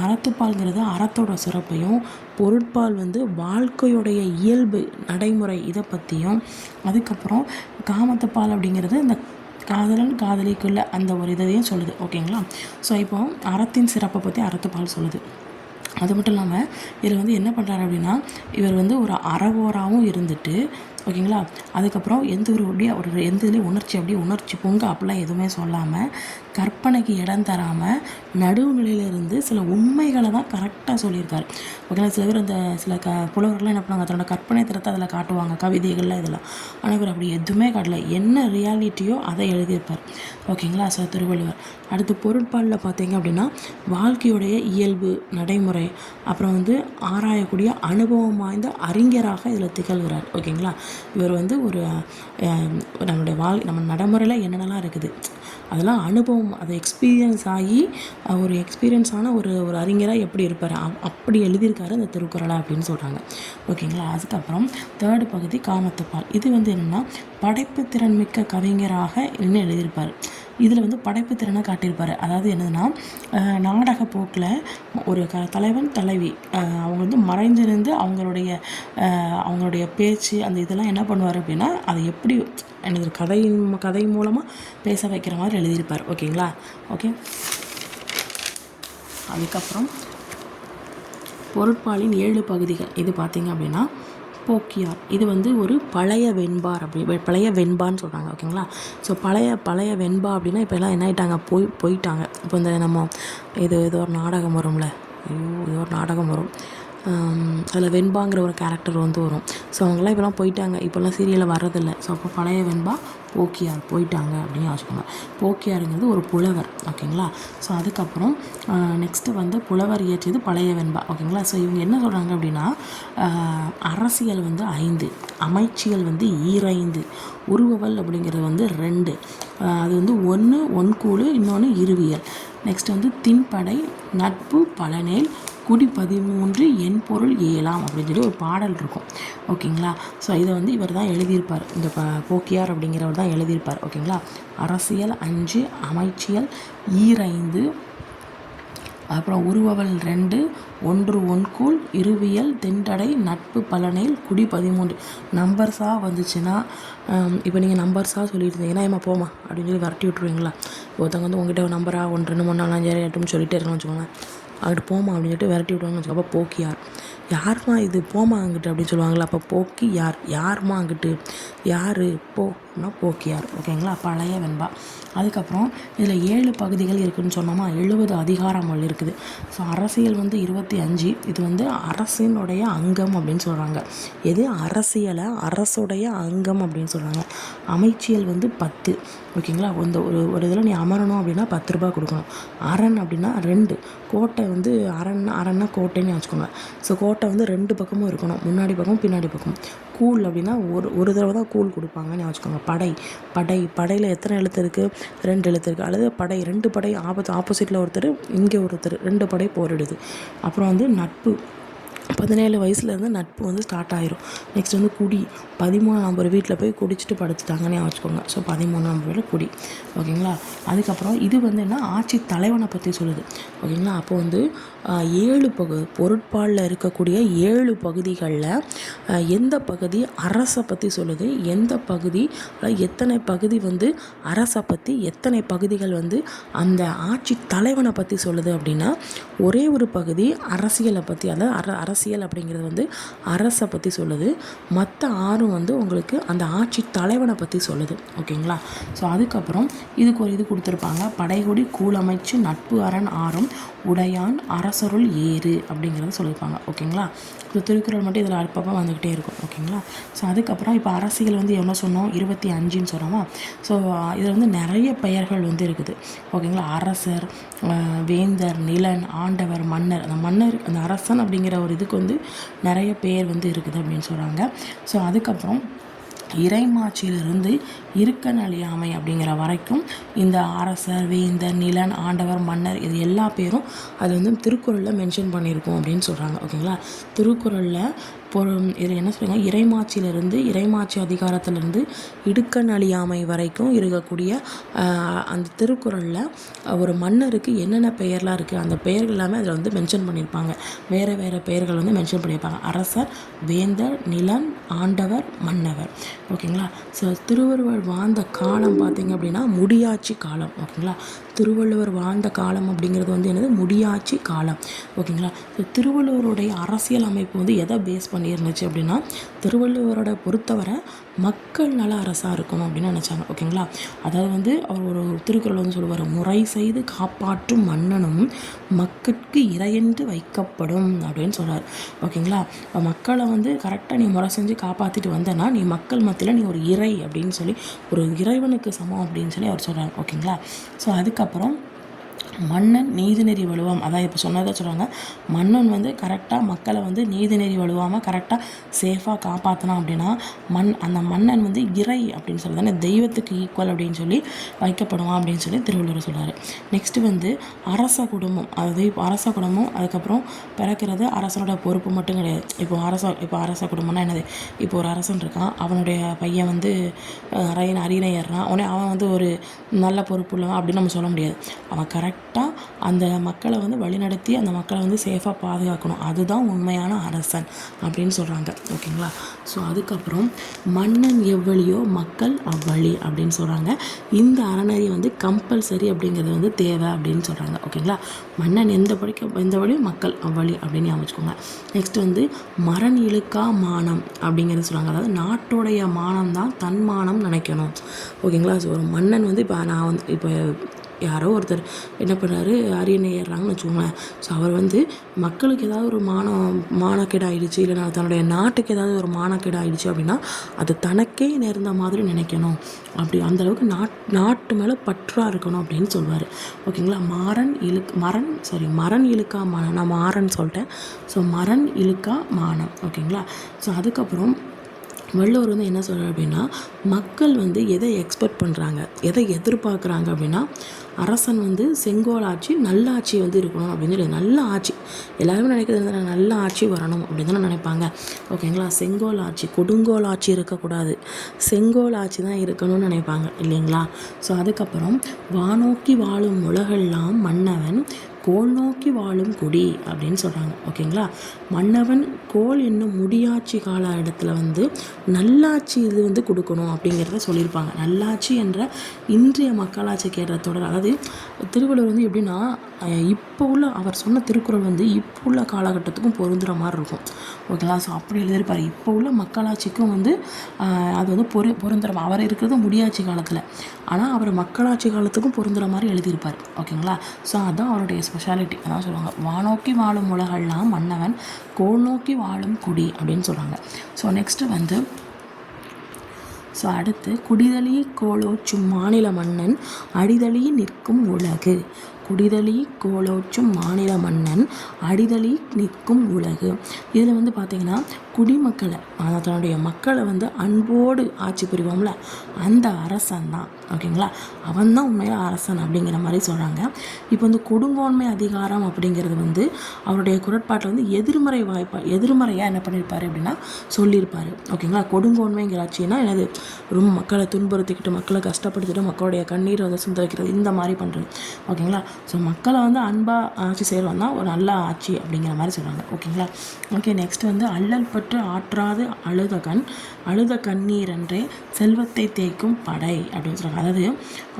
அறத்துப்பால்ங்கிறது அறத்தோட சிறப்பையும், பொருட்பால் வந்து வாழ்க்கையுடைய இயல்பு நடைமுறை இதை பற்றியும், அதுக்கப்புறம் காமத்துப்பால் அப்படிங்கிறது இந்த காதலன் காதலிக்குள்ள அந்த ஒரு இதையும் சொல்லுது. ஓகேங்களா. ஸோ இப்போ அறத்தின் சிறப்பை பற்றி அறத்துப்பால் சொல்லுது. அது மட்டும் இல்லாமல் இதில் வந்து என்ன பண்ணுறாரு அப்படின்னா இவர் வந்து ஒரு அறவோராகவும் இருந்துட்டு, ஓகேங்களா, அதுக்கப்புறம் எந்த இதுலேயும் உணர்ச்சி பொங்க அப்படிலாம் எதுவுமே சொல்லாமல், கற்பனைக்கு இடம் தராமல் நடுவுநிலையிலிருந்து சில உண்மைகளை தான் கரெக்டாக சொல்லியிருக்காரு. ஓகேங்களா. சில பேர் அந்த சில புலவர்கள்லாம் என்ன பண்ணுவாங்க, தன்னோட கற்பனை திறத்தை அதில் காட்டுவாங்க, கவிதைகள்லாம் இதெல்லாம். ஆனால் இவர் அப்படி எதுவுமே காட்டல, என்ன ரியாலிட்டியோ அதை எழுதியிருப்பார். ஓகேங்களா. ஸோ திருவள்ளுவர். அடுத்து பொருட்பாலில் பார்த்தீங்க அப்படின்னா வாழ்க்கையுடைய இயல்பு நடைமுறை, அப்புறம் வந்து ஆராயக்கூடிய அனுபவம் வாய்ந்த அறிஞராக இதில் திகழ்கிறார். ஓகேங்களா. இவர் வந்து ஒரு நம்ம நடைமுறையில் என்னென்னலாம் இருக்குது அதெல்லாம் அனுபவம், அதை எக்ஸ்பீரியன்ஸ் ஆகி ஒரு எக்ஸ்பீரியன்ஸான ஒரு அறிஞராக எப்படி இருப்பார் அப்படி எழுதியிருக்காரு அந்த திருக்குறளை அப்படின்னு சொல்கிறாங்க. ஓகேங்களா. அதுக்கப்புறம் 3rd பகுதி காமத்துப்பால். இது வந்து என்னென்னா படைப்பு திறன் மிக்க கவிஞராக இன்னும் எழுதியிருப்பார். இதில் வந்து படைப்பு திறனை காட்டியிருப்பார். அதாவது என்னதுன்னா நாடக போக்கில் ஒரு தலைவன் தலைவி அவங்க வந்து மறைஞ்சிருந்து அவங்களுடைய பேச்சு அந்த இதெல்லாம் என்ன பண்ணுவார் அப்படின்னா அதை எப்படி எனது கதை மூலமாக பேச வைக்கிற மாதிரி எழுதியிருப்பார். ஓகேங்களா. ஓகே. அதுக்கப்புறம் பொருட்பாலின் 7 பகுதிகள். இது பார்த்திங்க அப்படின்னா போக்கியார். இது வந்து ஒரு பழைய வெண்பான்னு சொல்கிறாங்க. ஓகேங்களா. ஸோ பழைய வெண்பா அப்படின்னா இப்போ எல்லாம் என்ன ஆகிட்டாங்க, போயிட்டாங்க. இப்போ இந்த நம்ம ஏதோ ஒரு நாடகம் வரும்ல, ஏதோ ஒரு நாடகம் வரும், அதில் வெண்பாங்கிற ஒரு கேரக்டர் வந்து வரும். ஸோ அவங்களாம் இப்போலாம் போயிட்டாங்க, இப்போல்லாம் சீரியலில் வர்றதில்லை. ஸோ அப்போ பழைய வெண்பா போக்கியார் போயிட்டாங்க அப்படின்னு வச்சுக்கோங்க. போக்கியாருங்கிறது ஒரு புலவர். ஓகேங்களா. ஸோ அதுக்கப்புறம் நெக்ஸ்ட்டு வந்து புலவர் இயற்றியது பழைய வெண்பா. ஓகேங்களா. ஸோ இவங்க என்ன சொல்கிறாங்க அப்படின்னா அரசியல் வந்து 5, அமைச்சியல் வந்து 2, உருவவல் அப்படிங்கிறது வந்து 2, அது வந்து ஒன்று ஒன்கூழு, இன்னொன்று இருவியல். நெக்ஸ்ட் வந்து தின்படை, நட்பு, பழனேல், குடி 13, என் பொருள் 7 அப்படின்னு சொல்லி ஒரு பாடல் இருக்கும். ஓகேங்களா. ஸோ இதை வந்து இவர் தான் எழுதியிருப்பார். இந்த போக்கியார் அப்படிங்கிறவர் தான் எழுதியிருப்பார். ஓகேங்களா. அரசியல் 5, அமைச்சியல் 2, அப்புறம் உருவவல் 2, ஒன்று ஒன்கூழ், இருவியல், தென்டடை, நட்பு, பழனேல், குடி 13. நம்பர்ஸாக வந்துச்சுன்னா இப்போ நீங்கள் நம்பர்ஸாக சொல்லிட்டு இருந்தீங்கன்னா ஏமா போமா அப்படின்னு சொல்லி விரட்டி விட்ருவீங்களா? ஒருத்தவங்க வந்து உங்கள்கிட்ட ஒரு நம்பராக 1 2 3 4 5 6 8 சொல்லிட்டே இருக்கணும்னு வச்சுக்கோங்க. அங்கிட்டு போமா அப்படின்னு சொல்லிட்டு விரட்டி விட்ருவாங்கன்னு வச்சுக்கோ. அப்போ போக்கியார். யாருமா இது போமா அங்கிட்டு அப்படின்னு சொல்லுவாங்களா? அப்போ போக்கி யாருமா அங்கிட்டு யார் போனா போக்கியார். ஓகேங்களா. பழைய வெண்பா. அதுக்கப்புறம் இதில் 7 பகுதிகள் இருக்குதுன்னு சொன்னோமா, 70 அதிகாரங்கள் இருக்குது. ஸோ அரசியல் வந்து 25, இது வந்து அரசினுடைய அங்கம் அப்படின்னு சொல்கிறாங்க. எது அரசியலை அரசுடைய அங்கம் அப்படின்னு சொல்கிறாங்க. அமைச்சியல் வந்து 10. ஓகேங்களா. ஒரு இதில் நீ அமரணும் அப்படின்னா 10 ரூபா கொடுக்கணும். அரண் அப்படின்னா 2, கோட்டை வந்து அரண்னா கோட்டைன்னு வச்சுக்கோங்க. ஸோ கோட்டை வந்து 2 பக்கமும் இருக்கணும், முன்னாடி பக்கம் பின்னாடி பக்கம். கூழ் அப்படின்னா ஒரு தடவை தான் கூழ் கொடுப்பாங்கன்னு வச்சுக்கோங்க. படையில் எத்தனை எழுத்து இருக்குது? 2 எழுத்து இருக்குது. அல்லது படை 2 படை ஆப்போசிட்டில் ஒருத்தர், இங்கே ஒருத்தர், 2 படை போரிடுது. அப்புறம் வந்து நட்பு 17 வயசுலேருந்து நட்பு வந்து ஸ்டார்ட் ஆயிரும். நெக்ஸ்ட் வந்து குடி 13 நம்பர் வீட்டில் போய் குடிச்சிட்டு படுத்துட்டாங்கன்னே வச்சுக்கோங்க. ஸோ 13 நம்பர் குடி. ஓகேங்களா. அதுக்கப்புறம் இது வந்து என்ன, ஆட்சி தலைவனை பற்றி சொல்லுது. ஓகேங்களா. அப்போ வந்து 7 பொருட்பாலில் இருக்கக்கூடிய 7 பகுதிகளில் எந்த பகுதி அரசை பற்றி சொல்லுது, எந்த பகுதி எத்தனை பகுதி வந்து அரசை பற்றி, எத்தனை பகுதிகள் வந்து அந்த ஆட்சி தலைவனை பற்றி சொல்லுது அப்படின்னா, ஒரே ஒரு பகுதி அரசியலை பற்றி, அதாவது அரசியல் அப்படிங்கிறது வந்து அரசை பற்றி சொல்லுது. மற்ற 6 வந்து உங்களுக்கு அந்த ஆட்சி தலைவனை பற்றி சொல்லுது. ஓகேங்களா. ஸோ அதுக்கப்புறம் இதுக்கு ஒரு இது கொடுத்துருப்பாங்க. படைகுடி கூழமைச்சு நட்பு அரண் 6 உடையான் அரசருள் ஏறு அப்படிங்கிறத சொல்லியிருப்பாங்க. ஓகேங்களா. ஸோ திருக்குறள் மட்டும் இதில் அப்பப்போ வந்துக்கிட்டே இருக்கும். ஓகேங்களா. ஸோ அதுக்கப்புறம் இப்போ அரசியல் வந்து எவ்வளோ சொன்னோம், 25ன்னு சொன்னோமா. ஸோ இதில் வந்து நிறைய பெயர்கள் வந்து இருக்குது. ஓகேங்களா. அரசர், வேந்தர், நிலன், ஆண்டவர், மன்னர். அந்த அரசன் அப்படிங்கிற ஒரு இதுக்கு வந்து நிறைய பேர் வந்து இருக்குது அப்படின்னு சொல்கிறாங்க. ஸோ அதுக்கப்புறம் இறைமாட்சியிலிருந்து இருக்கன் அழியாமை அப்படிங்கிற வரைக்கும் இந்த அரசர், வேந்தர், நிலன், ஆண்டவர், மன்னர் இது எல்லா பேரும் அது வந்து திருக்குறளில் மென்ஷன் பண்ணியிருக்கோம் அப்படின்னு சொல்கிறாங்க. ஓகேங்களா. திருக்குறளில் இது என்ன சொல்லுங்க, இறைமாட்சியிலிருந்து, இறைமாட்சி அதிகாரத்திலிருந்து இடுக்கண் அழியாமை வரைக்கும் இருக்கக்கூடிய அந்த திருக்குறளில் ஒரு மன்னருக்கு என்னென்ன பெயர்லாம் இருக்குது, அந்த பெயர்கள் எல்லாமே அதில் வந்து மென்ஷன் பண்ணியிருப்பாங்க. வேறு வேறு பெயர்கள் வந்து மென்ஷன் பண்ணியிருப்பாங்க. அரசர், வேந்தர், நிலன், ஆண்டவர், மன்னவர். ஓகேங்களா. ஸோ திருவள்ளுவர் வாழ்ந்த காலம் பார்த்திங்க அப்படின்னா முடியாட்சி காலம். ஓகேங்களா. திருவள்ளுவர் வாழ்ந்த காலம் அப்படிங்கிறது வந்து என்னது, முடியாட்சி காலம். ஓகேங்களா. ஸோ திருவள்ளுவருடைய அரசியல் அமைப்பு வந்து எதை பேஸ் பண்ணியிருந்துச்சு அப்படின்னா, திருவள்ளுவரோட பொறுத்தவரை மக்கள் நல அரசாக இருக்கணும் அப்படின்னு நினச்சாங்க. ஓகேங்களா. அதாவது வந்து அவர் ஒரு திருக்குறள் வந்து சொல்லுவார், முறை செய்து காப்பாற்றும் மன்னனும் மக்களுக்கு இறையென்று வைக்கப்படும் அப்படின்னு சொல்கிறார். ஓகேங்களா. மக்களை வந்து கரெக்டாக நீ முறை செஞ்சு காப்பாற்றிட்டு வந்தேன்னா நீ மக்கள் மத்தியில் நீ ஒரு இறை அப்படின்னு சொல்லி, ஒரு இறைவனுக்கு சமம் அப்படின்னு சொல்லி அவர் சொல்கிறார். ஓகேங்களா. ஸோ அதுக்கப்புறம் மன்னன் நீதிநெறி வலுவாம், அதான் இப்போ சொன்னதை சொல்கிறாங்க. மன்னன் வந்து கரெக்டாக மக்களை வந்து நீதிநெறி வலுவாமல் கரெக்டாக சேஃபாக காப்பாற்றினான் அப்படின்னா அந்த மன்னன் வந்து இறை அப்படின்னு சொல்லி தானே, தெய்வத்துக்கு ஈக்குவல் அப்படின்னு சொல்லி வைக்கப்படுவான் அப்படின்னு சொல்லி திருவள்ளுவர் சொல்கிறார். நெக்ஸ்ட்டு வந்து அரச குடும்பம், அதாவது அரச குடும்பம் அதுக்கப்புறம் பிறக்கிறது அரசனோட பொறுப்பு மட்டும் கிடையாது. இப்போ அரச குடும்பம்னா என்னது, இப்போ ஒரு அரசன் இருக்கான், அவனுடைய பையன் வந்து அரியணை ஏறுறான், உடனே அவன் வந்து ஒரு நல்ல பொறுப்பு உள்ளவன் அப்படின்னு நம்ம சொல்ல முடியாது. அவன் கரெக்டாக அந்த மக்களை வந்து வழிநடத்தி அந்த மக்களை வந்து சேஃபாக பாதுகாக்கணும், அதுதான் உண்மையான அரசன் அப்படின்னு சொல்கிறாங்க. ஓகேங்களா. ஸோ அதுக்கப்புறம் மன்னன் எவ்வளியோ மக்கள் அவ்வழி அப்படின்னு சொல்கிறாங்க. இந்த அறநெறி வந்து கம்பல்சரி அப்படிங்கிறது வந்து தேவை அப்படின்னு சொல்கிறாங்க. ஓகேங்களா. மன்னன் எந்த வழியும் மக்கள் அவ்வழி அப்படின்னு ஞாபகம். நெக்ஸ்ட் வந்து மரண் இழுக்கா மானம் அப்படிங்கிறது சொல்கிறாங்க. அதாவது நாட்டுடைய மானம் தான் தன் மானம் நினைக்கணும். ஓகேங்களா. ஸோ ஒரு மன்னன் வந்து இப்போ நான் வந்து இப்போ யாரோ ஒருத்தர் என்ன பண்ணுறாரு அரியணை ஏறுறாங்கன்னு வச்சுக்கோங்களேன். ஸோ அவர் வந்து மக்களுக்கு ஏதாவது ஒரு மானக்கேடு ஆயிடுச்சு, இல்லைனா தன்னுடைய நாட்டுக்கு ஏதாவது ஒரு மானக்கேடு ஆயிடுச்சு அப்படின்னா அது தனக்கே நேர்ந்த மாதிரி நினைக்கணும், அப்படி அந்தளவுக்கு நாட்டு மேலே பற்றாக இருக்கணும் அப்படின்னு சொல்லுவார். ஓகேங்களா. மரண் இழுக்கா மானம், நான் மாறன் சொல்லிட்டேன். ஸோ மரண் இழுக்கா மானம். ஓகேங்களா. ஸோ அதுக்கப்புறம் வள்ளுவர் வந்து என்ன சொல்கிறார் அப்படின்னா, மக்கள் வந்து எதை எக்ஸ்பெக்ட் பண்ணுறாங்க, எதை எதிர்பார்க்குறாங்க அப்படின்னா, அரசன் வந்து செங்கோல் ஆட்சி, நல்ல ஆட்சி வந்து இருக்கணும் அப்படின்னு சொல்லி, நல்ல ஆட்சி எல்லாருமே நினைக்கிறது நல்ல ஆட்சி வரணும் அப்படின்னு தானே நினைப்பாங்க. ஓகேங்களா. செங்கோல் ஆட்சி, கொடுங்கோல் ஆட்சி இருக்கக்கூடாது, செங்கோல் ஆட்சி தான் இருக்கணும்னு நினைப்பாங்க இல்லைங்களா. ஸோ அதுக்கப்புறம் வானோக்கி வாழும் உலகெல்லாம் மன்னவன் கோல் நோக்கி வாழும் குடி அப்படின்னு சொல்கிறாங்க. ஓகேங்களா. மன்னவன் கோல் என்னும் முடியாட்சி கால இடத்துல வந்து நல்லாட்சி இது வந்து கொடுக்கணும் அப்படிங்கிறத சொல்லியிருப்பாங்க. நல்லாட்சி என்ற இன்றைய மக்களாட்சி கேட்ட தொடர், அதாவது திருவள்ளுவர் வந்து எப்படின்னா இப்போ உள்ள அவர் சொன்ன திருக்குறள் வந்து இப்போ உள்ள காலகட்டத்துக்கும் பொருந்துகிற மாதிரி இருக்கும். ஓகேங்களா. ஸோ அப்படி எழுதியிருப்பார். இப்போ உள்ள மக்களாட்சிக்கும் வந்து அது வந்து பொருந்துகிற, அவர் இருக்கிறது முடியாட்சி காலத்தில், ஆனால் அவர் மக்களாட்சி காலத்துக்கும் பொருந்துகிற மாதிரி எழுதியிருப்பார். ஓகேங்களா. ஸோ அதுதான் அவருடைய ஸ்பெஷாலிட்டி. அதான் சொல்லுவாங்க, வானோக்கி வாழும் உலகெல்லாம் மன்னவன் கோல் நோக்கி வாழும் குடி அப்படின்னு சொல்கிறாங்க. ஸோ நெக்ஸ்ட்டு வந்து அடுத்து குடிதழி கோலோச்சும் மாநில மன்னன் அடிதழி நிற்கும் உலகு. குடிதழி கோலோச்சும் மாநில மன்னன் அடிதழி நிற்கும் உலகு. இதில் வந்து பார்த்திங்கன்னா குடிமக்களை, தன்னுடைய மக்களை வந்து அன்போடு ஆட்சி புரிவோம்ல, அந்த அரசன் தான். ஓகேங்களா. அவன் தான் உண்மையாக அரசன் அப்படிங்கிற மாதிரி சொல்கிறாங்க. இப்போ வந்து கொடுங்கோன்மை அதிகாரம் அப்படிங்கிறது வந்து அவருடைய குறட்பாட்டில் வந்து எதிர்மறையாக என்ன பண்ணியிருப்பார் அப்படின்னா சொல்லியிருப்பார். ஓகேங்களா. கொடுங்கோன்மைங்கிற ஆட்சின்னா என்னது, ரொம்ப மக்களை துன்புறுத்திக்கிட்டு, மக்களை கஷ்டப்படுத்திட்டு, மக்களுடைய கண்ணீரை வந்து சிந்த வைக்கிறது, இந்த மாதிரி பண்ணுறது. ஓகேங்களா. ஸோ மக்களை வந்து அன்பாக ஆட்சி செய்கிறவன் தான் ஒரு நல்ல ஆட்சி அப்படிங்கிற மாதிரி சொல்கிறாங்க. ஓகேங்களா. ஓகே. நெக்ஸ்ட் வந்து அல்லல் பற்று ஆற்றாது அழுத கண்ணீர் என்றே செல்வத்தை தேய்க்கும் படை அப்படின்னு சொல்கிறாங்க. அதாவது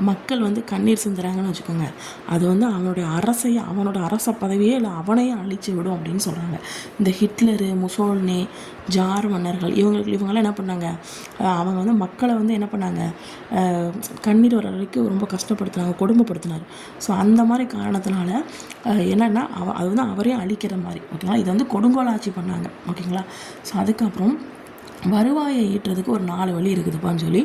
மக்கள் வந்து கண்ணீர் சிந்துறாங்கன்னு வச்சுக்கோங்க, அது வந்து அவனோட அரச பதவியே இல்லை அவனையும் அழிச்சு விடும் அப்படின்னு சொல்கிறாங்க. இந்த ஹிட்லரு, முசோலினி, ஜார் மன்னர்கள் இவங்களாம் என்ன பண்ணாங்க, அவங்க வந்து மக்களை வந்து என்ன பண்ணாங்க, கண்ணீர் வர வரைக்கும் ரொம்ப கஷ்டப்படுத்துனாங்க, கொடுமைப்படுத்தினார். ஸோ அந்த மாதிரி காரணத்தினால என்னென்னா அது வந்து அவரே அழிக்கிற மாதிரி. ஓகேங்களா. இதை வந்து கொடுங்கோல் ஆட்சி பண்ணாங்க. ஓகேங்களா. ஸோ அதுக்கப்புறம் வருவாயை ஈட்டுறதுக்கு ஒரு 4 வழி இருக்குதுப்பான்னு சொல்லி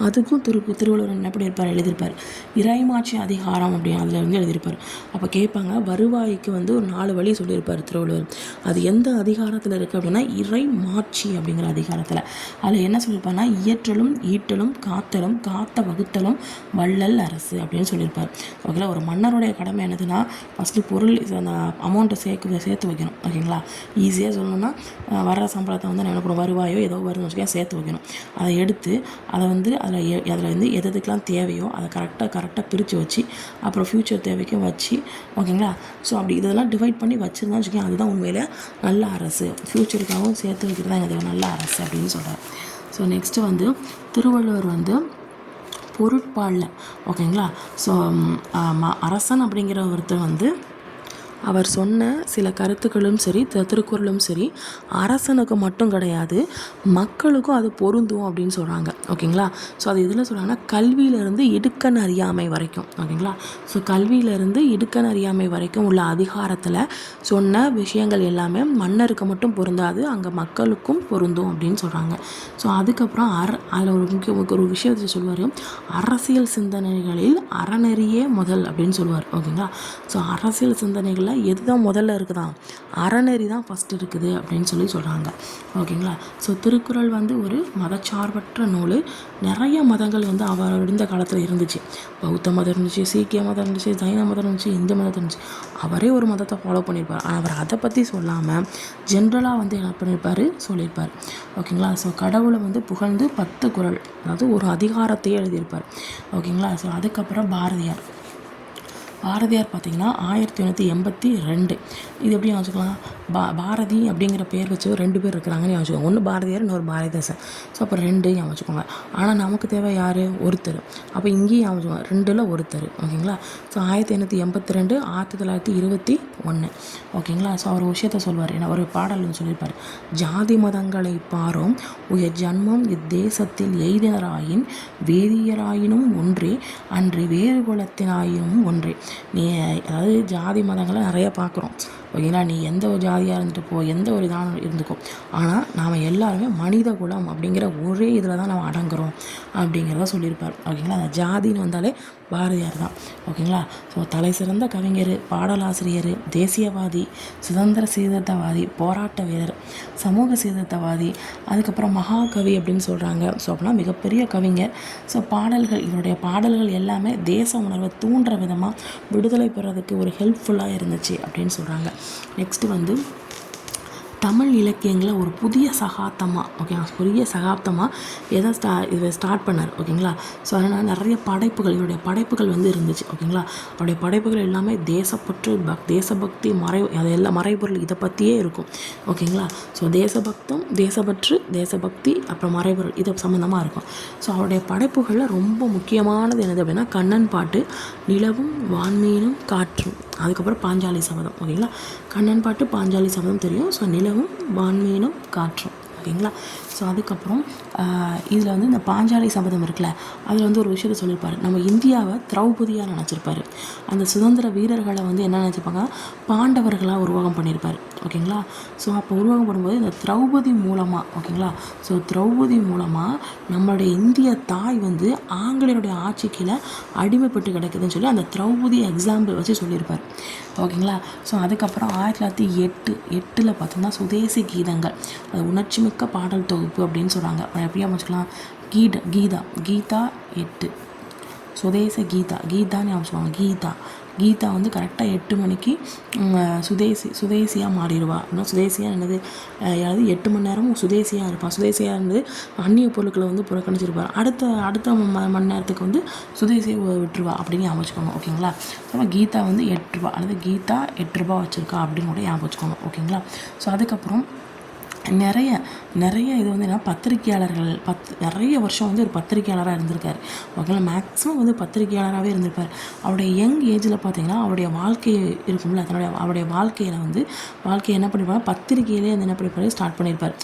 அதுக்கும் திருவள்ளுவர் என்ன பண்ணியிருப்பார், எழுதியிருப்பார். இறைமாட்சி அதிகாரம் அப்படின்னு அதில் வந்து எழுதியிருப்பார். அப்போ கேட்பாங்க, வருவாய்க்கு வந்து ஒரு 4 வழி சொல்லியிருப்பார் திருவள்ளுவர். அது எந்த அதிகாரத்தில் இருக்குது அப்படின்னா இறைமாட்சி அப்படிங்கிற அதிகாரத்தில். அதில் என்ன சொல்லியிருப்பாருன்னா இயற்றலும் ஈட்டலும் காத்தலும் காத்த வகுத்தலும் வள்ளல் அரசு அப்படின்னு சொல்லியிருப்பார். ஓகேங்களா. ஒரு மன்னருடைய கடமை என்னதுன்னா ஃபஸ்ட்டு பொருள் அந்த அமௌண்ட்டை சேர்த்து வைக்கணும். ஓகேங்களா. ஈஸியாக சொல்லணும்னா வர்ற சம்பளத்தை வந்து என்ன பண்ணணும், வருவாயோ ஏதோ வருதுன்னு வச்சுக்கோங்க சேர்த்து வைக்கணும். அதை எடுத்து அதை வந்து அதில் வந்து எதுக்கெலாம் தேவையோ அதை கரெக்டாக பிரித்து வச்சு அப்புறம் ஃப்யூச்சர் தேவைக்கும் வச்சு. ஓகேங்களா. ஸோ அப்படி இதெல்லாம் டிவைட் பண்ணி வச்சுருந்தா வச்சுக்கோங்க, அதுதான் உண்மையிலே நல்ல அரசு. ஃப்யூச்சருக்காகவும் சேர்த்து வைக்கிறது தான் எனக்கு நல்ல அரசு அப்படின்னு சொல்கிறார். ஸோ நெக்ஸ்ட்டு வந்து திருவள்ளுவர் வந்து பொருட்பாலில், ஓகேங்களா. ஸோ அரசன் அப்படிங்கிற ஒருத்தர் வந்து அவர் சொன்ன சில கருத்துக்களும் சரி, திருக்குறளும் சரி, அரசனுக்கு மட்டும் கிடையாது, மக்களுக்கும் அது பொருந்தும் அப்படின்னு சொல்கிறாங்க. ஓகேங்களா. ஸோ அது இதில் சொல்கிறாங்கன்னா கல்வியிலேருந்து இடுக்கண் அறியாமை வரைக்கும். ஓகேங்களா. ஸோ கல்வியிலேருந்து இடுக்கண் அறியாமை வரைக்கும் உள்ள அதிகாரத்தில் சொன்ன விஷயங்கள் எல்லாமே மன்னருக்கு மட்டும் பொருந்தாது, அங்கே மக்களுக்கும் பொருந்தும் அப்படின்னு சொல்கிறாங்க. ஸோ அதுக்கப்புறம் அதில் ஒரு விஷயத்தை சொல்லுவார், அரசியல் சிந்தனைகளில் அறநெறியே முதல் அப்படின்னு சொல்லுவார். ஓகேங்களா. ஸோ அரசியல் சிந்தனைகளில் எதுதான் முதல்ல இருக்குதான், அறநெறி தான் ஃபஸ்ட் இருக்குது அப்படின்னு சொல்கிறாங்க. ஓகேங்களா. ஸோ திருக்குறள் வந்து ஒரு மதச்சார்பற்ற நூல். நிறைய மதங்கள் வந்து அவர் இருந்த காலத்தில் இருந்துச்சு. பௌத்த மதம் இருந்துச்சு, சீக்கிய மதம் இருந்துச்சு, ஜைன மதம் இருந்துச்சு, இந்து மதம் இருந்துச்சு. அவரே ஒரு மதத்தை ஃபாலோ பண்ணியிருப்பார். ஆனால் அவர் அதை பற்றி சொல்லாமல் ஜென்ரலாக வந்து என்ன பண்ணியிருப்பார், சொல்லியிருப்பார். ஓகேங்களா. ஸோ கடவுளை வந்து புகழ்ந்து 10 குறள், அதாவது ஒரு அதிகாரத்தையே எழுதியிருப்பார். ஓகேங்களா. ஸோ அதுக்கப்புறம் பாரதியார். பாரதியார் பார்த்திங்கன்னா 1882. இது எப்படி வச்சுக்கலாம், பாரதி அப்படிங்கிற பேர் வச்சு 2 பேர் இருக்கிறாங்கன்னு வச்சுக்கோங்க. ஒன்று பாரதியார், இன்னொரு பாரதிதாசன். ஸோ அப்போ 2 வச்சுக்கோங்க. ஆனால் நமக்கு தேவை யார், ஒருத்தர். அப்போ இங்கேயும் வச்சுக்கோங்க, 2ல் ஒருத்தர். ஓகேங்களா. ஸோ 1882, 1921. ஓகேங்களா. ஸோ அவர் விஷயத்த சொல்வார், ஏன்னா ஒரு பாடல் சொல்லியிருப்பார், ஜாதி மதங்களை பாரோம் உயர் ஜன்மம் இத்தேசத்தில் எய்தினராயின் வேதியராயினும் ஒன்றே அன்று வேறு குலத்தினாயினும் ஒன்றே. நீ அதாவது ஜாதி மதங்களை நிறைய பார்க்குறோம். ஓகேங்களா. நீ எந்த ஒரு ஜாதியாக இருந்துட்டு போ, எந்த ஒரு இதாக இருந்துக்கோ, ஆனால் நாம் எல்லாருமே மனித குலம் அப்படிங்கிற ஒரே இதில் தான் நம்ம அடங்குறோம் அப்படிங்கிறத சொல்லியிருப்பார். ஓகேங்களா. அந்த ஜாதின்னு வந்தாலே பாரதியார் தான். ஓகேங்களா. ஸோ தலை சிறந்த கவிஞர், பாடலாசிரியர், தேசியவாதி, சுதந்திர சீர்திருத்தவாதி, போராட்ட வீரர், சமூக சீர்திருத்தவாதி, அதுக்கப்புறம் மகாகவி அப்படின்னு சொல்கிறாங்க. ஸோ அப்படின்னா மிகப்பெரிய கவிஞர். ஸோ பாடல்கள், இவருடைய பாடல்கள் எல்லாமே தேச உணர்வை தூண்டுற விதமாக விடுதலை பெறதுக்கு ஒரு ஹெல்ப்ஃபுல்லாக இருந்துச்சு அப்படின்னு சொல்கிறாங்க. நெக்ஸ்ட்டு வந்து தமிழ் இலக்கியங்களில் ஒரு புதிய சகாப்தமாக, ஓகேங்களா, புதிய சகாப்தமாக இதை ஸ்டார்ட் பண்ணார். ஓகேங்களா. ஸோ அதனால் நிறைய படைப்புகள், இவருடைய படைப்புகள் வந்து இருந்துச்சு. ஓகேங்களா. அவருடைய படைப்புகள் எல்லாமே தேசப்பற்று, தேசபக்தி, அதெல்லாம் மறைபொருள் இதை பற்றியே இருக்கும். ஓகேங்களா. ஸோ தேசப்பற்று, தேசபக்தி, அப்புறம் மறைபொருள் இது சம்மந்தமாக இருக்கும். ஸோ அவருடைய படைப்புகளில் ரொம்ப முக்கியமானது என்னது அப்படின்னா கண்ணன் பாட்டு, நிலவும் வான்மீனும் காற்றும், அதுக்கப்புறம் பாஞ்சாலி சபதம். ஓகேங்களா. கண்ணன் பாட்டு, பாஞ்சாலி சபதம் தெரியும். ஸோ நிலவும் வான்மீனும் காற்றும். ஓகேங்களா. ஸோ அதுக்கப்புறம் இதில் வந்து இந்த பாஞ்சாலி சபதம் இருக்குல்ல, அதில் வந்து ஒரு விஷயத்தை சொல்லியிருப்பார். நம்ம இந்தியாவை திரௌபதியாக நினச்சிருப்பார். அந்த சுதந்திர வீரர்களை வந்து என்ன நினச்சிருப்பாங்க, பாண்டவர்களாக உருவகம் பண்ணியிருப்பார். ஓகேங்களா. ஸோ அப்போ உருவகம் பண்ணும்போது இந்த திரௌபதி மூலமாக, ஓகேங்களா, ஸோ திரௌபதி மூலமாக நம்மளுடைய இந்திய தாய் வந்து ஆங்கிலேயருடைய ஆட்சிக்கீழே அடிமைப்பட்டு கிடக்குதுன்னு சொல்லி அந்த திரௌபதி எக்ஸாம்பிள் வச்சு சொல்லியிருப்பார். ஓகேங்களா. ஸோ அதுக்கப்புறம் 1908 பார்த்தீங்கன்னா சுதேசி கீதங்கள், அது உணர்ச்சி மிக்க பாடல் தொகுப்பு அப்படின்னு சொல்கிறாங்க. எப்படியா வச்சுக்கலாம், கீதா 8 சுதேச கீதான்னு வச்சுக்கோங்க. கீதா வந்து கரெக்டாக 8 மணிக்கு சுதேசியாக மாறிடுவா. அப்படின்னா சுதேசியாக என்னது, அதாவது 8 மணி நேரமும் சுதேசியாக இருப்பாள். சுதேசியாக இருந்தது அந்நிய பொருட்களை வந்து புறக்கணிச்சிருப்பார். அடுத்த மணி நேரத்துக்கு வந்து சுதேசியை விட்டுருவா அப்படின்னு ஞாபகம் வச்சுக்கோங்க. ஓகேங்களா. ஸோ கீதா வந்து 8 ரூபா, அல்லது கீதா 8 ரூபா வச்சுருக்கா அப்படின்னு கூட ஞாபகம் வச்சுக்கோங்க. ஓகேங்களா. ஸோ அதுக்கப்புறம் நிறைய இது வந்து என்ன, பத்திரிகையாளர்கள் நிறைய வருஷம் வந்து ஒரு பத்திரிகையாளராக இருந்திருக்காரு. ஓகேங்களா. மேக்ஸிமம் வந்து பத்திரிகையாளராகவே இருந்திருப்பார். அவருடைய யங் ஏஜில் பார்த்தீங்கன்னா அவருடைய வாழ்க்கை இருக்கும்ல, அவருடைய வாழ்க்கையை என்ன பண்ணியிருப்பாங்க, பத்திரிகையிலே வந்து என்ன பண்ணியிருப்பாரு, ஸ்டார்ட் பண்ணியிருப்பார்.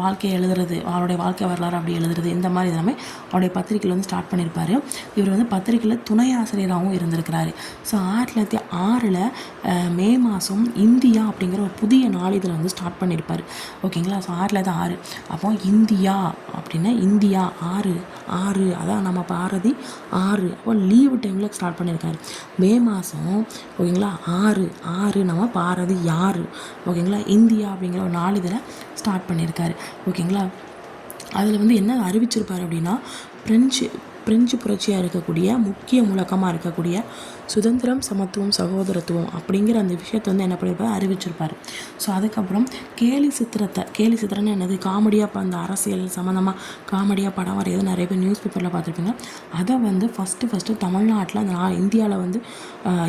வாழ்க்கையை எழுதுறது, அவருடைய வாழ்க்கை வரலாறு அப்படி எழுதுறது, இந்த மாதிரி எல்லாமே அவருடைய பத்திரிகையில் வந்து ஸ்டார்ட் பண்ணியிருப்பார். இவர் வந்து பத்திரிகையில் துணை ஆசிரியராகவும் இருந்திருக்கிறாரு. ஸோ 1906 மே மாதம் இந்தியா அப்படிங்கிற ஒரு புதிய நாளிதழை வந்து ஸ்டார்ட் பண்ணியிருப்பார். ஓகேங்களா. ஸோ 6 அப்போ இந்தியா அப்படின்னா இந்தியா 6 அதான் நம்ம பாரதி 6. அப்போ லீவு டைமில் ஸ்டார்ட் பண்ணியிருக்காரு மே மாதம். ஓகேங்களா. 6 நம்ம பாரதி 6. ஓகேங்களா. இந்தியா அப்படிங்கிற ஒரு நாளிதழை ஸ்டார்ட் பண்ணியிருக்காரு. ஓகேங்களா. அதில் வந்து என்ன அறிவிச்சிருப்பார் அப்படின்னா, பிரெஞ்சு புரட்சியாக இருக்கக்கூடிய முக்கிய முழக்கமாக இருக்கக்கூடிய சுதந்திரம், சமத்துவம், சகோதரத்துவம் அப்படிங்கிற அந்த விஷயத்தை வந்து என்ன பண்ணியிருப்பார், அறிவிச்சிருப்பார். ஸோ அதுக்கப்புறம் கேலி சித்திரம்னு என்னது, காமெடியாக இப்போ அந்த அரசியல் சம்மந்தமாக காமெடியாக படம் வரையாது நிறைய பேர் நியூஸ் பேப்பரில் பார்த்துருப்பீங்க. அதை வந்து ஃபஸ்ட்டு தமிழ்நாட்டில் அந்த இந்தியாவில் வந்து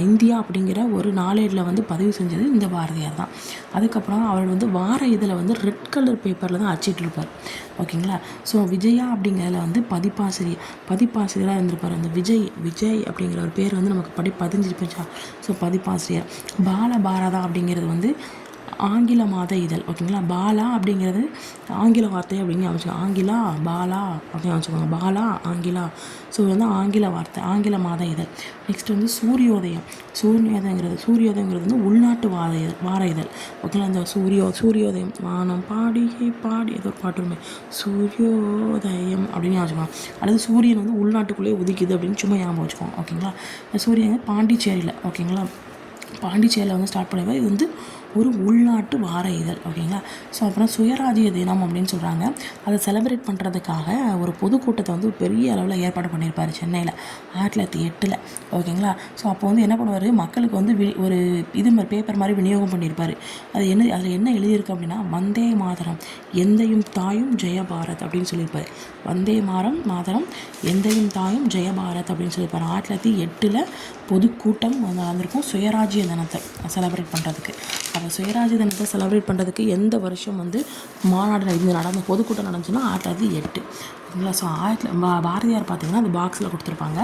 இந்தியா அப்படிங்கிற ஒரு நாளேடில் வந்து பதிவு செஞ்சது இந்த பாரதியார் தான். அதுக்கப்புறம் அவர் வந்து வார இதில் வந்து ரெட் கலர் பேப்பரில் தான் அச்சிட்ருப்பார். ஓகேங்களா. ஸோ விஜயா அப்படிங்கிறதுல வந்து பதிப்பாசிரியராக இருந்திருப்பார். அந்த விஜய் அப்படிங்கிற ஒரு பேர் வந்து நமக்கு பதிஞ்சிருப்பா. ஸோ பதிப்பாசிரியர். பாரதா அப்படிங்கிறது வந்து ஆங்கில மாத இதழ். ஓகேங்களா. பாலா அப்படிங்கிறது ஆங்கில வார்த்தை அப்படின்னு வச்சுக்கோங்க. ஆங்கிலா பாலா அப்படின்னு வச்சுக்கோங்க. பாலா ஆங்கிலா. ஸோ வந்து ஆங்கில வார்த்தை, ஆங்கில மாத இதழ். நெக்ஸ்ட் வந்து சூரியோதயங்கிறது வந்து உள்நாட்டு வார இதழ். ஓகேங்களா. அந்த சூரியோதயம் வானம் பாடி ஏதோ ஒரு பாட்டு வருமே, சூரியோதயம் அப்படின்னு வச்சுக்கோங்க. அல்லது சூரியன் வந்து உள்நாட்டுக்குள்ளேயே உதிக்குது அப்படின்னு சும்மா ஞாபகம் வச்சுக்கோங்க. ஓகேங்களா. சூரியன் பாண்டிச்சேரியில், ஓகேங்களா, பாண்டிச்சேரியில் வந்து ஸ்டார்ட் பண்ணுவார். இது வந்து ஒரு உள்நாட்டு வார இதழ். ஓகேங்களா. ஸோ அப்புறம் சுயராஜ்ய தினம் அப்படின்னு சொல்கிறாங்க. அதை செலிப்ரேட் பண்ணுறதுக்காக ஒரு பொதுக்கூட்டத்தை வந்து பெரிய அளவில் ஏற்பாடு பண்ணியிருப்பார் சென்னையில் 1908. ஓகேங்களா. ஸோ அப்போ வந்து என்ன பண்ணுவார், மக்களுக்கு வந்து ஒரு இது மாதிரி பேப்பர் மாதிரி விநியோகம் பண்ணியிருப்பார். அதில் என்ன எழுதியிருக்கு அப்படின்னா, வந்தே மாதரம் எந்தையும் தாயும் ஜெயபாரத் அப்படின்னு சொல்லியிருப்பார். வந்தே மாதரம் எந்தையும் தாயும் ஜெயபாரத் அப்படின்னு சொல்லியிருப்பார். 1908 பொதுக்கூட்டம் நடந்திருக்கும் சுயராஜ்ய தினத்தை செலிப்ரேட் பண்ணுறதுக்கு. அப்போ சுயராஜ்ய தினத்தை செலிப்ரேட் பண்ணுறதுக்கு எந்த வருஷம் வந்து மாநாடு இது நடந்த பொதுக்கூட்டம் நடந்துச்சுன்னா 1908. ஓகேங்களா. ஸோ பாரதியார் பார்த்திங்கன்னா அந்த பாக்ஸில் கொடுத்துருப்பாங்க.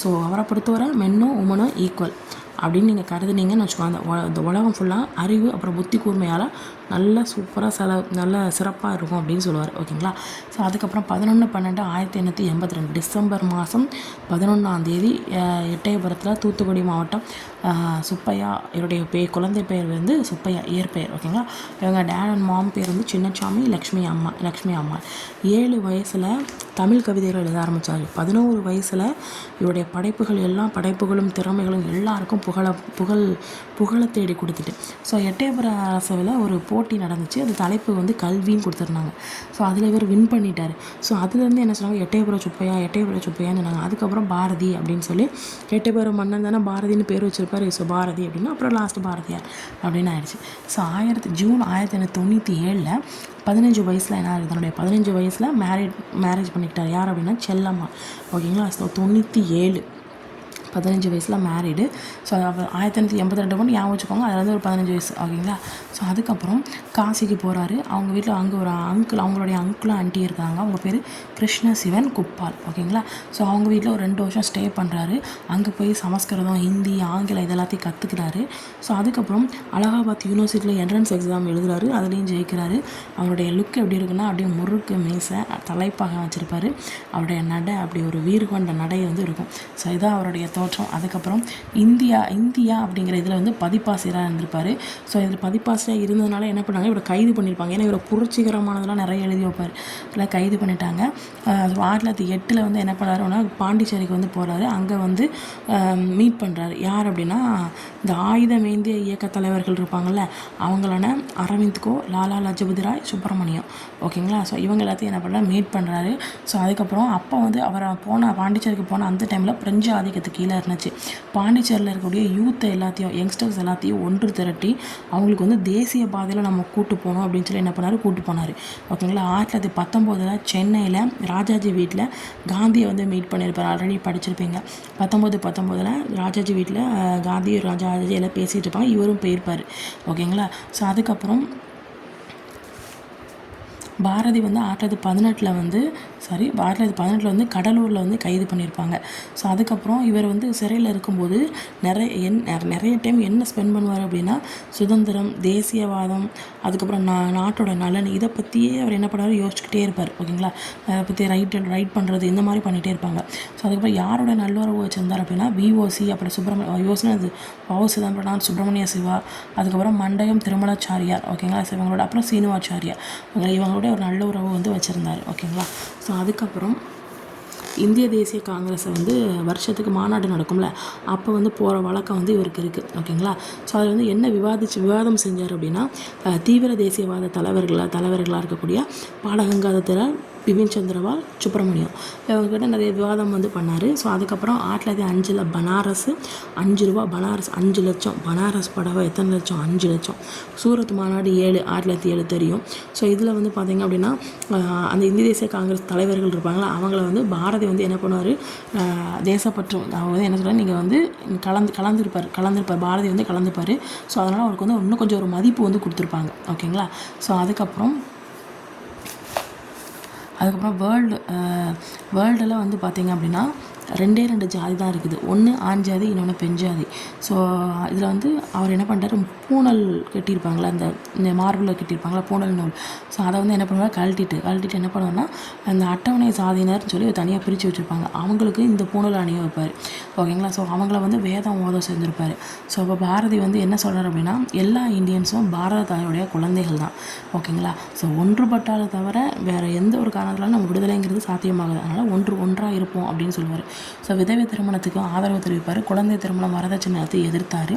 ஸோ அவரை பொறுத்தவரை மென்னும் உமனும் ஈக்குவல் அப்படின்னு நீங்கள் கருதுனீங்கன்னு வச்சுக்கோங்க. அந்த உலகம் ஃபுல்லாக அறிவு அப்புறம் புத்தி கூர்மையால் நல்ல சூப்பராக நல்ல சிறப்பாக இருக்கும் அப்படின்னு சொல்லுவார். ஓகேங்களா. ஸோ அதுக்கப்புறம் 11/12/1882 டிசம்பர் மாதம் 11 எட்டயபுரத்தில் தூத்துக்குடி மாவட்டம் சுப்பையா இவருடைய குழந்தை பெயர் வந்து சுப்பையா இயற்பெயர். ஓகேங்களா. இவங்க டேட் அண்ட் மாம் பேர் வந்து சின்னசாமி லக்ஷ்மி அம்மா. 7 வயசில் தமிழ் கவிதைகள் எழுத ஆரம்பித்தார். 11 வயசில் இவருடைய படைப்புகளும் திறமைகளும் எல்லாருக்கும் புகழ தேடி கொடுத்துட்டு. ஸோ எட்டயபுர அரசவில் ஒரு போட்டி நடந்துச்சு. அது தலைப்பு வந்து கல்வின்னு கொடுத்துருந்தாங்க. ஸோ அதில் இவர் வின் பண்ணிட்டார். ஸோ அதுலேருந்து என்ன சொன்னாங்க, எட்டயபுர சுப்பையான்னு சொன்னாங்க. அதுக்கப்புறம் பாரதி அப்படின்னு சொல்லி, எட்டயபுர மன்னன் தானே பாரதின்னு பேர் வச்சிருப்பாரு. ஸோ பாரதி அப்படின்னா அப்புறம் லாஸ்ட் பாரதியார் அப்படின்னு ஆயிடுச்சு. ஸோ ஜூன் 1997 15 வயசில் என்ன ஆகுது, தன்னுடைய 15 வயசில் மேரேஜ் பண்ணிக்கிட்டார். யார் அப்படின்னா செல்லம்மா. ஓகேங்களா. ஸோ 97 15 வயசில் மேரீடு. ஸோ 1982 கொண்டு ஞாபகம் வச்சுக்கோங்க. அதில் வந்து ஒரு 15 வயசு. ஓகேங்களா. ஸோ அதுக்கப்புறம் காசிக்கு போகிறாரு. அவங்க வீட்டில் அங்கே ஒரு அவங்களுடைய அங்கிளும் ஆண்டி இருக்காங்க. அவங்க பேர் கிருஷ்ணசிவன் குப்பால். ஓகேங்களா. ஸோ அவங்க வீட்டில் ஒரு 2 வருஷம் ஸ்டே பண்ணுறாரு. அங்கே போய் சமஸ்கிருதம், ஹிந்தி, ஆங்கிலம் இதெல்லாத்தையும் கற்றுக்கிறாரு. ஸோ அதுக்கப்புறம் அலகாபாத் யூனிவர்சிட்டியில் என்ட்ரன்ஸ் எக்ஸாம் எழுதுறாரு. அதுலேயும் ஜெயிக்கிறாரு. அவருடைய லுக் எப்படி இருக்குன்னா, அப்படியே முறுக்கு மீசை, தலைப்பாக வச்சுருப்பார். அவருடைய நடை அப்படி ஒரு வீறு கொண்ட நடை வந்து இருக்கும். ஸோ இதான் அவருடைய தோற்றம். அதுக்கப்புறம் இந்தியா அப்படிங்கிற இதில் வந்து பதிப்பாசிரியராக இருந்திருப்பார். ஸோ இதில் பதிப்பாசிரியராக இருந்ததுனால என்ன பண்ணாங்க, இவரை கைது பண்ணியிருப்பாங்க. ஏன்னா இவரை புரட்சிகரமானதெல்லாம் நிறைய எழுதி வைப்பார். இல்லை கைது பண்ணிட்டாங்க. 1908 வந்து என்ன பண்ணாருன்னா பாண்டிச்சேரிக்கு வந்து போகிறாரு. அங்கே வந்து மீட் பண்ணுறாரு. யார் அப்படின்னா, இந்த ஆயுதமேந்திய இயக்க தலைவர்கள் இருப்பாங்கள்ல, அவங்களான அரவிந்த் கோ, லாலா லஜபதி ராய், சுப்பிரமணியம். ஓகேங்களா. ஸோ இவங்க எல்லாத்தையும் என்ன பண்ணுறாரு, மீட் பண்ணுறாரு. ஸோ அதுக்கப்புறம் அப்போ வந்து அவரை பாண்டிச்சேரிக்கு போன அந்த டைமில் பிரெஞ்சு ஆதிக்கத்துக்கு கீழே இருந்துச்சு. பாண்டிச்சேரியில் இருக்கக்கூடிய யங்ஸ்டர்ஸ் எல்லாத்தையும் ஒன்று திரட்டி அவங்களுக்கு வந்து தேசிய பாதையில் நம்ம கூட்டு போகணும் அப்படின்னு சொல்லி என்ன பண்ணார், கூட்டு போனார். ஓகேங்களா. 1919 சென்னையில் ராஜாஜி வீட்டில் காந்தியை வந்து மீட் பண்ணியிருப்பார். ஆல்ரெடி படிச்சிருப்பீங்க. 1919 ராஜாஜி வீட்டில் காந்தி ராஜாஜி எல்லாம் பேசிகிட்டு இருப்பாங்க. இவரும் போயிருப்பார். ஓகேங்களா. ஸோ அதுக்கப்புறம் பாரதி வந்து 1918 வந்து கடலூரில் வந்து கைது பண்ணியிருப்பாங்க. ஸோ அதுக்கப்புறம் இவர் வந்து சிறையில் இருக்கும்போது நிறைய டைம் என்ன ஸ்பெண்ட் பண்ணுவார் அப்படின்னா, சுதந்திரம், தேசியவாதம், அதுக்கப்புறம் நாட்டோட நலன், இதை பற்றியே அவர் என்ன பண்ணார், யோசிச்சுக்கிட்டே இருப்பார். ஓகேங்களா. அதை பற்றி ரைட் பண்ணுறது இந்த மாதிரி பண்ணிகிட்டே இருப்பாங்க. ஸோ அதுக்கப்புறம் யாரோட நல்லுறவு வச்சுருந்தார் அப்படின்னா, விஓசி, அப்புறம் யோசனை சிதம்பரம், சுப்பிரமணிய சிவா, அதுக்கப்புறம் மண்டயம் திருமலாச்சாரியார். ஓகேங்களா. இவங்களோட அப்புறம் சீனிவாச்சாரியார், இவங்களோட ஒரு நல்ல உறவு வந்து வச்சுருந்தார். ஓகேங்களா. ஸோ அதுக்கப்புறம் இந்திய தேசிய காங்கிரஸை வந்து வருஷத்துக்கு மாநாடு நடக்கும்ல, அப்போ வந்து போகிற வழக்கம் வந்து இவருக்கு இருக்குது. ஓகேங்களா. ஸோ அதில் வந்து என்ன விவாதம் செஞ்சார் அப்படின்னா, தீவிர தேசியவாத தலைவர்களாக இருக்கக்கூடிய பாலகங்காதர, பிபின் சந்திரபால், சுப்பிரமணியம், இவங்ககிட்ட நிறைய விவாதம் வந்து பண்ணார். ஸோ அதுக்கப்புறம் 1905 பனாரஸ் 5 ரூபா, பனாரஸ் 5 லட்சம், பனாரஸ் படவை எத்தனை லட்சம், 5 லட்சம். சூரத் மாநாடு 1907 தெரியும். ஸோ இதில் வந்து பார்த்திங்க அப்படின்னா, அந்த இந்திய தேசிய காங்கிரஸ் தலைவர்கள் இருப்பாங்களா, அவங்கள வந்து பாரதி வந்து என்ன பண்ணுவார், தேசப்பற்றும் அவங்க வந்து என்ன சொல்கிறாங்க, நீங்கள் வந்து கலந்துருப்பார் பாரதி வந்து கலந்துப்பார். ஸோ அதனால் அவருக்கு வந்து இன்னும் கொஞ்சம் ஒரு மதிப்பு வந்து கொடுத்துருப்பாங்க. ஓகேங்களா. ஸோ அதுக்கப்புறம் வேர்ல்டில் வந்து பார்த்திங்க அப்படின்னா 2 ஜாதி தான் இருக்குது. ஒன்று ஆண் ஜாதி, இன்னொன்று பெண் ஜாதி. ஸோ இதில் வந்து அவர் என்ன பண்ணுறாரு, பூனல் கட்டியிருப்பாங்களா, இந்த மார்பிளில் கட்டியிருப்பாங்களா பூனல் நூல். ஸோ அதை வந்து என்ன பண்ணுவாங்க, கழட்டிட்டு என்ன பண்ணுவாங்கன்னா, அந்த அட்டவணை சாதியினர்னு சொல்லி தனியாக பிரித்து வச்சுருப்பாங்க. அவங்களுக்கு இந்த பூனல் அணிய வைப்பார். ஓகேங்களா. ஸோ அவங்கள வந்து வேதம் ஓத சேர்ந்துருப்பார். ஸோ இப்போ பாரதி வந்து என்ன சொல்கிறார் அப்படின்னா, எல்லா இந்தியன்ஸும் பாரத தாயுடைய குழந்தைகள் தான். ஓகேங்களா. ஸோ ஒன்றுபட்டாலே தவிர வேறு எந்த ஒரு காரணத்தினாலும் நம்ம விடுதலைங்கிறது சாத்தியமாகுது. அதனால் ஒன்றாக இருப்போம் அப்படின்னு சொல்லுவார். ஸோ விதவை திருமணத்துக்கு ஆதரவு தெரிவிப்பார், குழந்தை திருமணம் வரதட்சணை எதிர்த்தார்.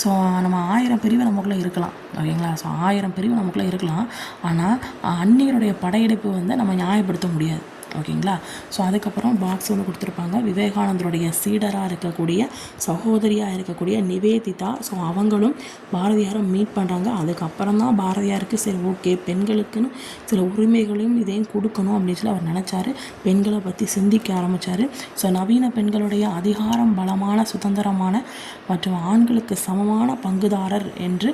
ஸோ நம்ம 1000 பிரிவு நமக்குள்ளே இருக்கலாம், ஓகேங்களா. ஸோ 1000 பிரிவு நமக்குள்ளே இருக்கலாம், ஆனால் அந்நியருடைய படையெடுப்பு வந்து நம்ம நியாயப்படுத்த முடியாது, ஓகேங்களா. ஸோ அதுக்கப்புறம் பாக்ஸ் வந்து கொடுத்துருப்பாங்க. விவேகானந்தருடைய சீடராக இருக்கக்கூடிய சகோதரியாக இருக்கக்கூடிய நிவேதிதா, ஸோ அவங்களும் பாரதியாரும் மீட் பண்ணுறாங்க. அதுக்கப்புறம் தான் பாரதியாருக்கு சரி ஓகே பெண்களுக்குன்னு சில உரிமைகளையும் இதையும் கொடுக்கணும் அப்படின்னு சொல்லி அவர் நினச்சாரு. பெண்களை பற்றி சிந்திக்க ஆரம்பித்தார். ஸோ நவீன பெண்களுடைய அதிகாரம் பலமான சுதந்திரமான மற்றும் ஆண்களுக்கு சமமான பங்குதாரர் என்று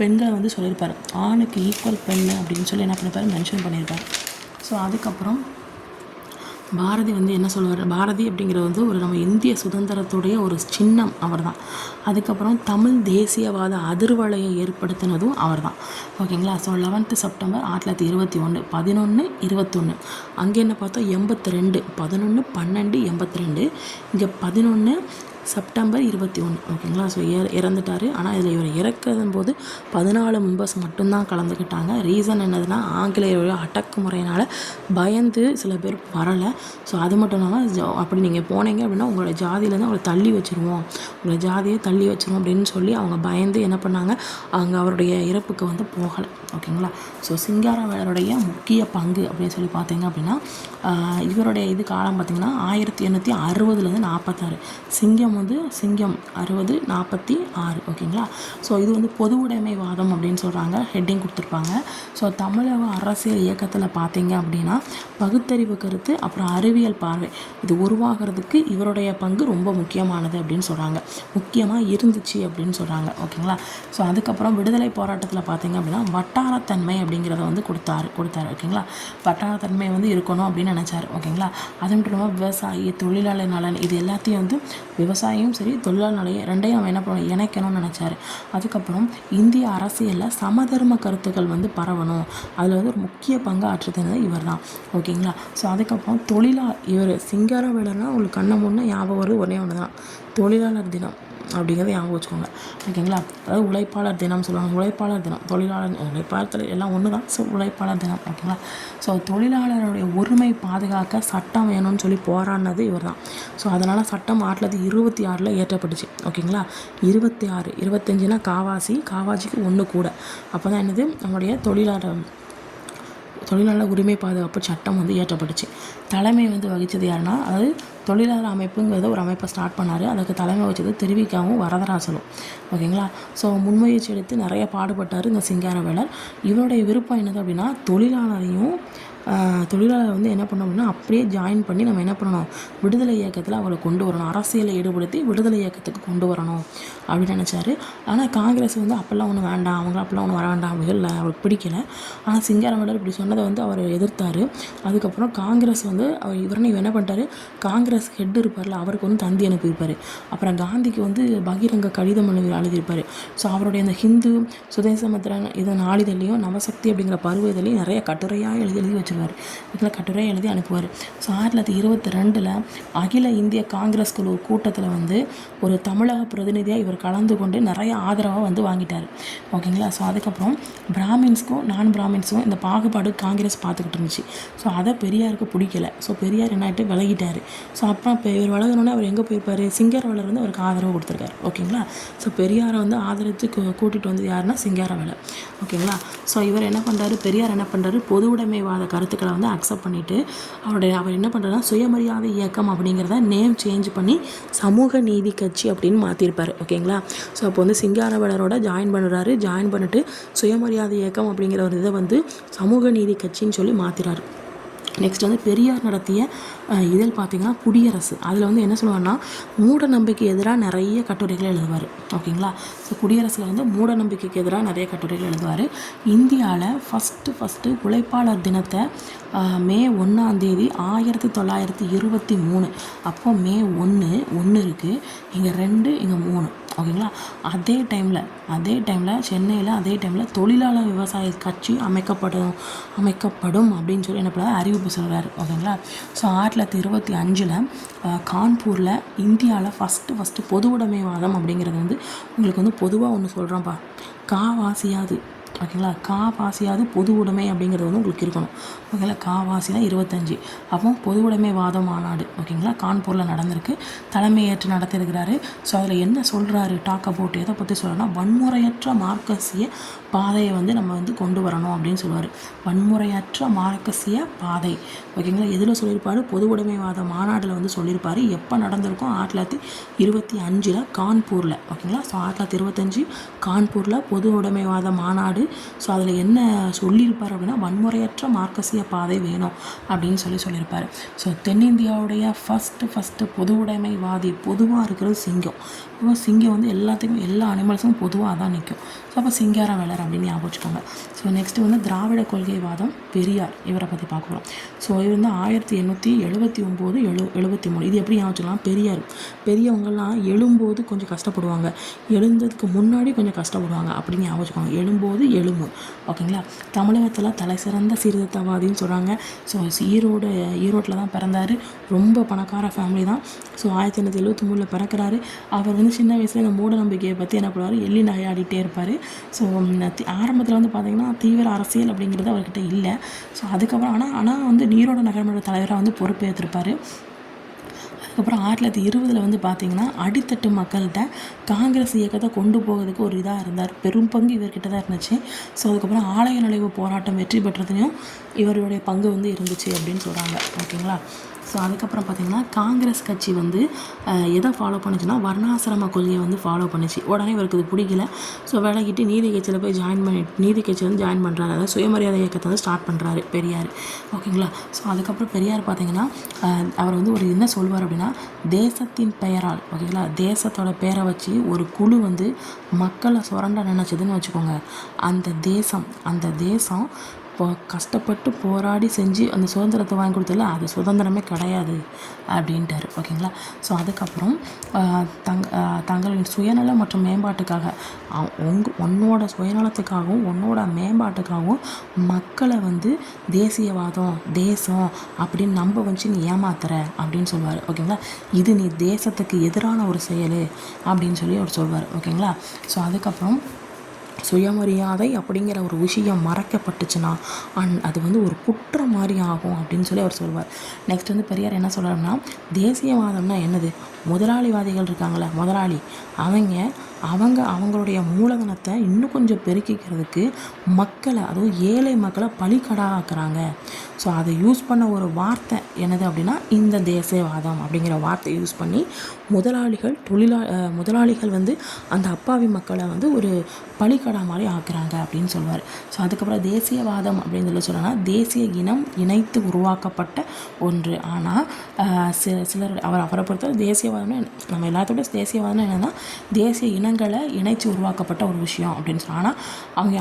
பெண்களை வந்து சொல்லியிருப்பார். ஆணுக்கு ஈக்குவல் பெண் அப்படின்னு சொல்லி என்ன பண்ணியிருப்பார், மென்ஷன் பண்ணியிருப்பார். ஸோ அதுக்கப்புறம் பாரதி வந்து என்ன சொல்லுவார், பாரதி அப்படிங்கிறது வந்து ஒரு நம்ம இந்திய சுதந்திரத்துடைய ஒரு சின்னம் அவர் தான். அதுக்கப்புறம் தமிழ் தேசியவாத அதிர்வலையை ஏற்படுத்தினதும் அவர் தான், ஓகேங்களா. ஸோ 11 செப்டம்பர் 1921 11-21 அங்கே என்ன பார்த்தோம் 82 11 12 82 இங்கே 11 செப்டம்பர் 21, ஓகேங்களா. ஸோ இறந்துட்டார். ஆனால் இதில் இவர் இறக்கும் போது 14 மெம்பர்ஸ் மட்டும்தான் கலந்துக்கிட்டாங்க. ரீசன் என்னதுன்னா ஆங்கிலேயருடைய அடக்குமுறையினால் பயந்து சில பேர் வரலை. ஸோ அது மட்டும் இல்லாமல் அப்படி நீங்கள் போனீங்க அப்படின்னா உங்களோட ஜாதியிலேருந்து அவங்களை தள்ளி வச்சுருவோம், உங்களை ஜாதியை தள்ளி வச்சுருவோம் அப்படின்னு சொல்லி அவங்க பயந்து என்ன பண்ணாங்க, அவங்க அவருடைய இறப்புக்கு வந்து போகலை, ஓகேங்களா. ஸோ சிங்காரவேலருடைய முக்கிய பங்கு அப்படின்னு சொல்லி பார்த்தீங்க அப்படின்னா இவருடைய இது காலம் பார்த்திங்கன்னா 1860 46 சிங்கம் 60 46, ஓகேங்களா. ஸோ இது வந்து பொது உடைமைவாதம் அப்படின்னு சொல்கிறாங்க, ஹெட்டிங் கொடுத்துருப்பாங்க. ஸோ தமிழக அரசியல் இயக்கத்தில் பார்த்தீங்க அப்படின்னா பகுத்தறிவு கருத்து அப்புறம் அறிவியல் பார்வை இது உருவாகிறதுக்கு இவருடைய பங்கு ரொம்ப முக்கியமானது அப்படின்னு சொல்கிறாங்க, முக்கியமாக இருந்துச்சு அப்படின்னு சொல்கிறாங்க, ஓகேங்களா. ஸோ அதுக்கப்புறம் விடுதலை போராட்டத்தில் பார்த்தீங்க அப்படின்னா வட்டாரத்தன்மை அப்படிங்கிறத வந்து கொடுத்தாரு, ஓகேங்களா. வட்டாரத்தன்மை வந்து இருக்கணும் அப்படின்னு நினச்சார், ஓகேங்களா. அது மட்டும் இல்லாமல் விவசாயி தொழிலாளர் நலன் இது எல்லாத்தையும் வந்து விவசாயியும் சரி தொழிலாளர் நலையை ரெண்டையும் நம்ம என்ன பண்ணணும் இணைக்கணும்னு நினச்சாரு. அதுக்கப்புறம் இந்திய அரசியலில் சமதர்ம கருத்துக்கள் வந்து பரவணும், அதில் வந்து ஒரு முக்கிய பங்கு ஆற்றுறது இவர் தான், ஓகேங்களா. ஸோ அதுக்கப்புறம் இவர் சிங்காரவேலர்னால் உங்களுக்கு கண்ணை முன்னே ஞாபகம் வருது ஒன்றே ஒன்று தான், தொழிலாளர் தினம் அப்படிங்கிறத ஞாபகம் வச்சுக்கோங்க, ஓகேங்களா. அதாவது உழைப்பாளர் தினம் சொல்லுவாங்க, உழைப்பாளர் தினம் உழைப்பாளர் எல்லாம் ஒன்று தான். ஸோ உழைப்பாளர் தினம், ஓகேங்களா. ஸோ தொழிலாளருடைய உரிமை பாதுகாக்க சட்டம் வேணும்னு சொல்லி போராடினது இவர் தான். ஸோ அதனால் சட்டம் 1926 இயற்றப்பட்டுச்சு, ஓகேங்களா. 26 25னா காவாசிக்கு 1 கூட. அப்போ தான் என்னது நம்முடைய தொழிலாளர் உரிமை பாதுகாப்பு சட்டம் வந்து இயற்றப்பட்டுச்சு. தலைமை வந்து வகித்தது யாருன்னா, அதாவது தொழிலாளர் அமைப்புங்கிறத ஒரு அமைப்பை ஸ்டார்ட் பண்ணார். அதுக்கு தலைமை வச்சது திருவிக்காவும் வரதராசலும், ஓகேங்களா. ஸோ முன்முயற்சி எடுத்து நிறைய பாடுபட்டார் இந்த சிங்காரவேலர். இவருடைய விருப்பம் என்னது அப்படின்னா தொழிலாளர் வந்து என்ன பண்ணணும் அப்படின்னா அப்படியே ஜாயின் பண்ணி நம்ம என்ன பண்ணணும் விடுதலை இயக்கத்தில் அவரை கொண்டு வரணும், அரசியலை ஈடுபடுத்தி விடுதலை இயக்கத்துக்கு கொண்டு வரணும் அப்படின்னு நினச்சாரு. ஆனால் காங்கிரஸ் வந்து அப்போல்லாம் ஒன்றும் வேண்டாம், அவங்க அப்போல்லாம் ஒன்றும் வர வேண்டாம் அப்படின்னு சொல்லி அவருக்கு பிடிக்கல. ஆனால் சிங்காரவேலர் இப்படி சொன்னதை வந்து அவர் எதிர்த்தார். அதுக்கப்புறம் காங்கிரஸ் வந்து இவர் என்ன பண்ணிட்டாரு, காங்கிரஸ் ஹெட் இருப்பார்ல அவருக்கு வந்து தந்தி அனுப்பியிருப்பார். அப்புறம் காந்திக்கு வந்து பகிரங்க கடிதம் எழுதியிருப்பார். ஸோ அவருடைய இந்த ஹிந்து சுதேசமித்திரன் இது நாளிதழையும் நவசக்தி அப்படிங்கிற பருவ இதழையும் நிறைய கட்டுரையாக எழுதி வச்சுருவார், இதில் கட்டுரை எழுதி அனுப்புவார். ஸோ 1922 அகில இந்திய காங்கிரஸ் குழு கூட்டத்தில் வந்து ஒரு தமிழக பிரதிநிதியாக இவர் கலந்து கொண்டு நிறைய ஆதரவாக வந்து வாங்கிட்டார், ஓகேங்களா. ஸோ அதுக்கப்புறம் பிராமின்ஸ்க்கும் நான் பிராமின்ஸுக்கும் இந்த பாகுபாடு காங்கிரஸ் பார்த்துக்கிட்டு இருந்துச்சு. ஸோ அதை பெரியாருக்கு பிடிக்கல. ஸோ பெரியார் என்னாயிட்டு விலகிட்டார். ஸோ அப்புறம் இப்போ இவர் விலகணுன்னே அவர் எங்கே போயிருப்பார், சிங்காரவேலர் வந்து அவருக்கு ஆதரவு கொடுத்துருக்காரு, ஓகேங்களா. ஸோ பெரியாரை வந்து ஆதரித்து கூட்டிகிட்டு வந்தது யாருன்னா சிங்காரவேலர், ஓகேங்களா. ஸோ இவர் என்ன பண்ணுறாரு, பெரியார் என்ன பண்ணுறாரு, பொது உடைமைவாத கருத்துக்களை வந்து அக்செப்ட் பண்ணிவிட்டு அவர் என்ன பண்ணுறாருன்னா சுயமரியாதை இயக்கம் அப்படிங்கிறத நேம் சேஞ்ச் பண்ணி சமூக நீதி கட்சி அப்படின்னு மாற்றிருப்பார், ஓகேங்களா. ஸோ அப்போ வந்து சிங்காரவேலரோட ஜாயின் பண்ணிட்டு சுயமரியாதை இயக்கம் அப்படிங்கிற ஒரு இதை வந்து சமூக நீதி கட்சின்னு சொல்லி மாற்றிறாரு. நெக்ஸ்ட் வந்து பெரியார் நடத்திய இதழ் பார்த்திங்கன்னா குடியரசு, அதில் வந்து என்ன சொல்லுவார்னா மூட நம்பிக்கை எதிராக நிறைய கட்டுரைகள் எழுதுவார், ஓகேங்களா. ஸோ குடியரசில் வந்து மூட நம்பிக்கைக்கு எதிராக நிறைய கட்டுரைகள் எழுதுவார். இந்தியாவில் ஃபஸ்ட்டு உழைப்பாளர் தினத்தை மே 1 1923 அப்போ மே 1 இருக்குது, இங்கே 2 இங்கே 3, ஓகேங்களா. அதே டைமில் சென்னையில் அதே டைமில் தொழிலாளர் விவசாய கட்சி அமைக்கப்படும் அப்படின்னு சொல்லி என்ன பண்ணார் அறிவிப்பு சொல்கிறார், ஓகேங்களா. ஸோ 1925 கான்பூரில் இந்தியாவில் ஃபஸ்ட்டு பொது உடைமைவாதம் அப்படிங்கிறது வந்து உங்களுக்கு வந்து பொதுவாக ஒன்று சொல்கிறேன்ப்பா, காவாசியாது ஓகேங்களா. காவாசியாவது பொது உடைமை அப்படிங்கிறது வந்து உங்களுக்கு இருக்கணும். ஓகேங்களா. காவாசினா 25. அப்போ பொது உடைமைவாத மாநாடு ஓகேங்களா கான்பூரில் நடந்திருக்கு. தலைமையேற்று நடத்திருக்கிறாரு. ஸோ அதில் என்ன சொல்கிறாரு, டாக் அபவுட் எதை பற்றி சொல்கிறேன்னா, வன்முறையற்ற மார்க்சிய பாதையை வந்து நம்ம வந்து கொண்டு வரணும் அப்படின்னு சொல்லுவார். வன்முறையற்ற மார்க்சிய பாதை ஓகேங்களா. எதில் சொல்லியிருப்பார், பொது உடைமைவாத மாநாட்டில் வந்து சொல்லியிருப்பார். எப்போ நடந்திருக்கும், 1925 கான்பூரில் ஓகேங்களா. ஸோ 1925 கான்பூரில் பொது உடைமைவாத மாநாடு. ஸோ அதில் என்ன சொல்லியிருப்பார் அப்படின்னா, வன்முறையற்ற மார்க்சிய பாதை வேணும் அப்படின்னு சொல்லியிருப்பார். ஸோ தென்னிந்தியாவுடைய ஃபஸ்ட்டு பொது உடைமைவாதி பொதுவாக இருக்கிறது சிங்கம். இப்போ சிங்கம் வந்து எல்லாத்துக்கும் எல்லா அனிமல்ஸும் பொதுவாக தான் நிற்கும். ஸோ அப்போ சிங்கார வேலர் அப்படின்னு ஞாபகம் வச்சுக்கோங்க. ஸோ நெக்ஸ்ட்டு வந்து திராவிட கொள்கைவாதம் பெரியார், இவரை பற்றி பார்க்க போகிறோம். ஸோ இது வந்து 1879 73. இது எப்படி ஞாபகம் வச்சுக்கலாம், பெரியவங்கள்லாம் எழும்போது கொஞ்சம் கஷ்டப்படுவாங்க, எழுந்ததுக்கு முன்னாடி கொஞ்சம் கஷ்டப்படுவாங்க அப்படின்னு ஞாபகம் வச்சுக்கோங்க. எழும்போது ஓகேங்களா. தமிழகத்தில் தலை சிறந்த சீர்திருத்தவாதின்னு சொல்கிறாங்க. ஸோ ஈரோட்டில் தான் பிறந்தார். ரொம்ப பணக்கார ஃபேமிலி தான். ஸோ 1973 பிறக்கிறாரு. அவர் வந்து சின்ன வயசில் இந்த மூட நம்பிக்கையை பற்றி என்ன பண்ணுவார், எள்ளி நகையாடிட்டே இருப்பார். ஸோ ஆரம்பத்தில் வந்து பார்த்திங்கன்னா தீவிர அரசியல் அப்படிங்கிறது அவர்கிட்ட இல்லை. ஸோ அதுக்கப்புறம் ஆனால் வந்து ஈரோடு நகரமன்ற தலைவராக வந்து பொறுப்பேற்றிருப்பார். அதுக்கப்புறம் 1920 வந்து பார்த்திங்கன்னா அடித்தட்டு மக்கள்கிட்ட காங்கிரஸ் இயக்கத்தை கொண்டு போகிறதுக்கு ஒரு இதாக இருந்தார். பெரும் பங்கு இவர்கிட்ட தான் இருந்துச்சு. ஸோ அதுக்கப்புறம் ஆலய நுழைவு போராட்டம் வெற்றி பெற்றதுலையும் இவருடைய பங்கு வந்து இருந்துச்சு அப்படின்னு சொல்கிறாங்க ஓகேங்களா. ஸோ அதுக்கப்புறம் பார்த்திங்கன்னா காங்கிரஸ் கட்சி வந்து எதை ஃபாலோ பண்ணுச்சுன்னா, வர்ணாசிரம கொள்கையை வந்து ஃபாலோ பண்ணிச்சு. உடனே இவருக்கு இது பிடிக்கல. ஸோ விலகிட்டு நீதி கட்சியில் போய் நீதி கட்சியில் வந்து ஜாயின் பண்ணுறாரு. அதாவது சுயமரியாதை இயக்கத்தை வந்து ஸ்டார்ட் பண்ணுறாரு பெரியார் ஓகேங்களா. ஸோ அதுக்கப்புறம் பெரியார் பார்த்திங்கன்னா அவர் வந்து ஒரு என்ன சொல்வார் அப்படின்னா, தேசத்தின் பெயரால் ஓகேங்களா, தேசத்தோட பேரை வச்சு ஒரு குழு வந்து மக்களை சுரண்ட நினச்சதுன்னு வச்சுக்கோங்க. அந்த தேசம் இப்போ கஷ்டப்பட்டு போராடி செஞ்சு அந்த சுதந்திரத்தை வாங்கி கொடுத்தல, அது சுதந்திரமே கிடையாது அப்படின்ட்டார் ஓகேங்களா. ஸோ அதுக்கப்புறம் தங்களின் சுயநலம் மற்றும் மேம்பாட்டுக்காக உன்னோட சுயநலத்துக்காகவும் உன்னோட மேம்பாட்டுக்காகவும் மக்களை வந்து தேசம் அப்படின்னு நம்ப வச்சு நீ ஏமாத்துற அப்படின்னு சொல்லுவார் ஓகேங்களா. இது நீ தேசத்துக்கு எதிரான ஒரு செயல் அப்படின்னு சொல்லி அவர் சொல்வார் ஓகேங்களா. ஸோ அதுக்கப்புறம் சுயமரியாதை அப்படிங்கிற ஒரு விஷயம் மறைக்கப்பட்டுச்சுன்னா அது வந்து ஒரு குற்றம் மாதிரி ஆகும் அப்படின்னு சொல்லி அவர் சொல்வார். நெக்ஸ்ட் வந்து பெரியார் என்ன சொல்கிறாருன்னா, தேசியவாதம்னா என்னது, முதலாளிவாதிகள் இருக்காங்களே அவங்களுடைய மூலதனத்தை இன்னும் கொஞ்சம் பெருக்கிக்கிறதுக்கு மக்களை, அதுவும் ஏழை மக்களை பலிக்கடாக்குறாங்க. ஸோ அதை யூஸ் பண்ண ஒரு வார்த்தை என்னது அப்படின்னா, இந்த தேசியவாதம் அப்படிங்கிற வார்த்தையை யூஸ் பண்ணி முதலாளிகள் வந்து அந்த அப்பாவி மக்களை வந்து ஒரு பலிக்கடா மாதிரி ஆக்குறாங்க அப்படின்னு சொல்லுவார். ஸோ அதுக்கப்புறம் தேசியவாதம் அப்படின்னு சொல்லணும்னா, தேசிய இனம் இணைத்து உருவாக்கப்பட்ட ஒன்று. ஆனால் சிலர் அவரை பொறுத்தவரை தேசியவாதம்னா நம்ம எல்லாத்தோட தேசியவாதம்னா என்னென்னா, தேசிய இனங்களை இணைச்சு உருவாக்கப்பட்ட ஒரு விஷயம் அப்படின்னு சொல்லலாம்.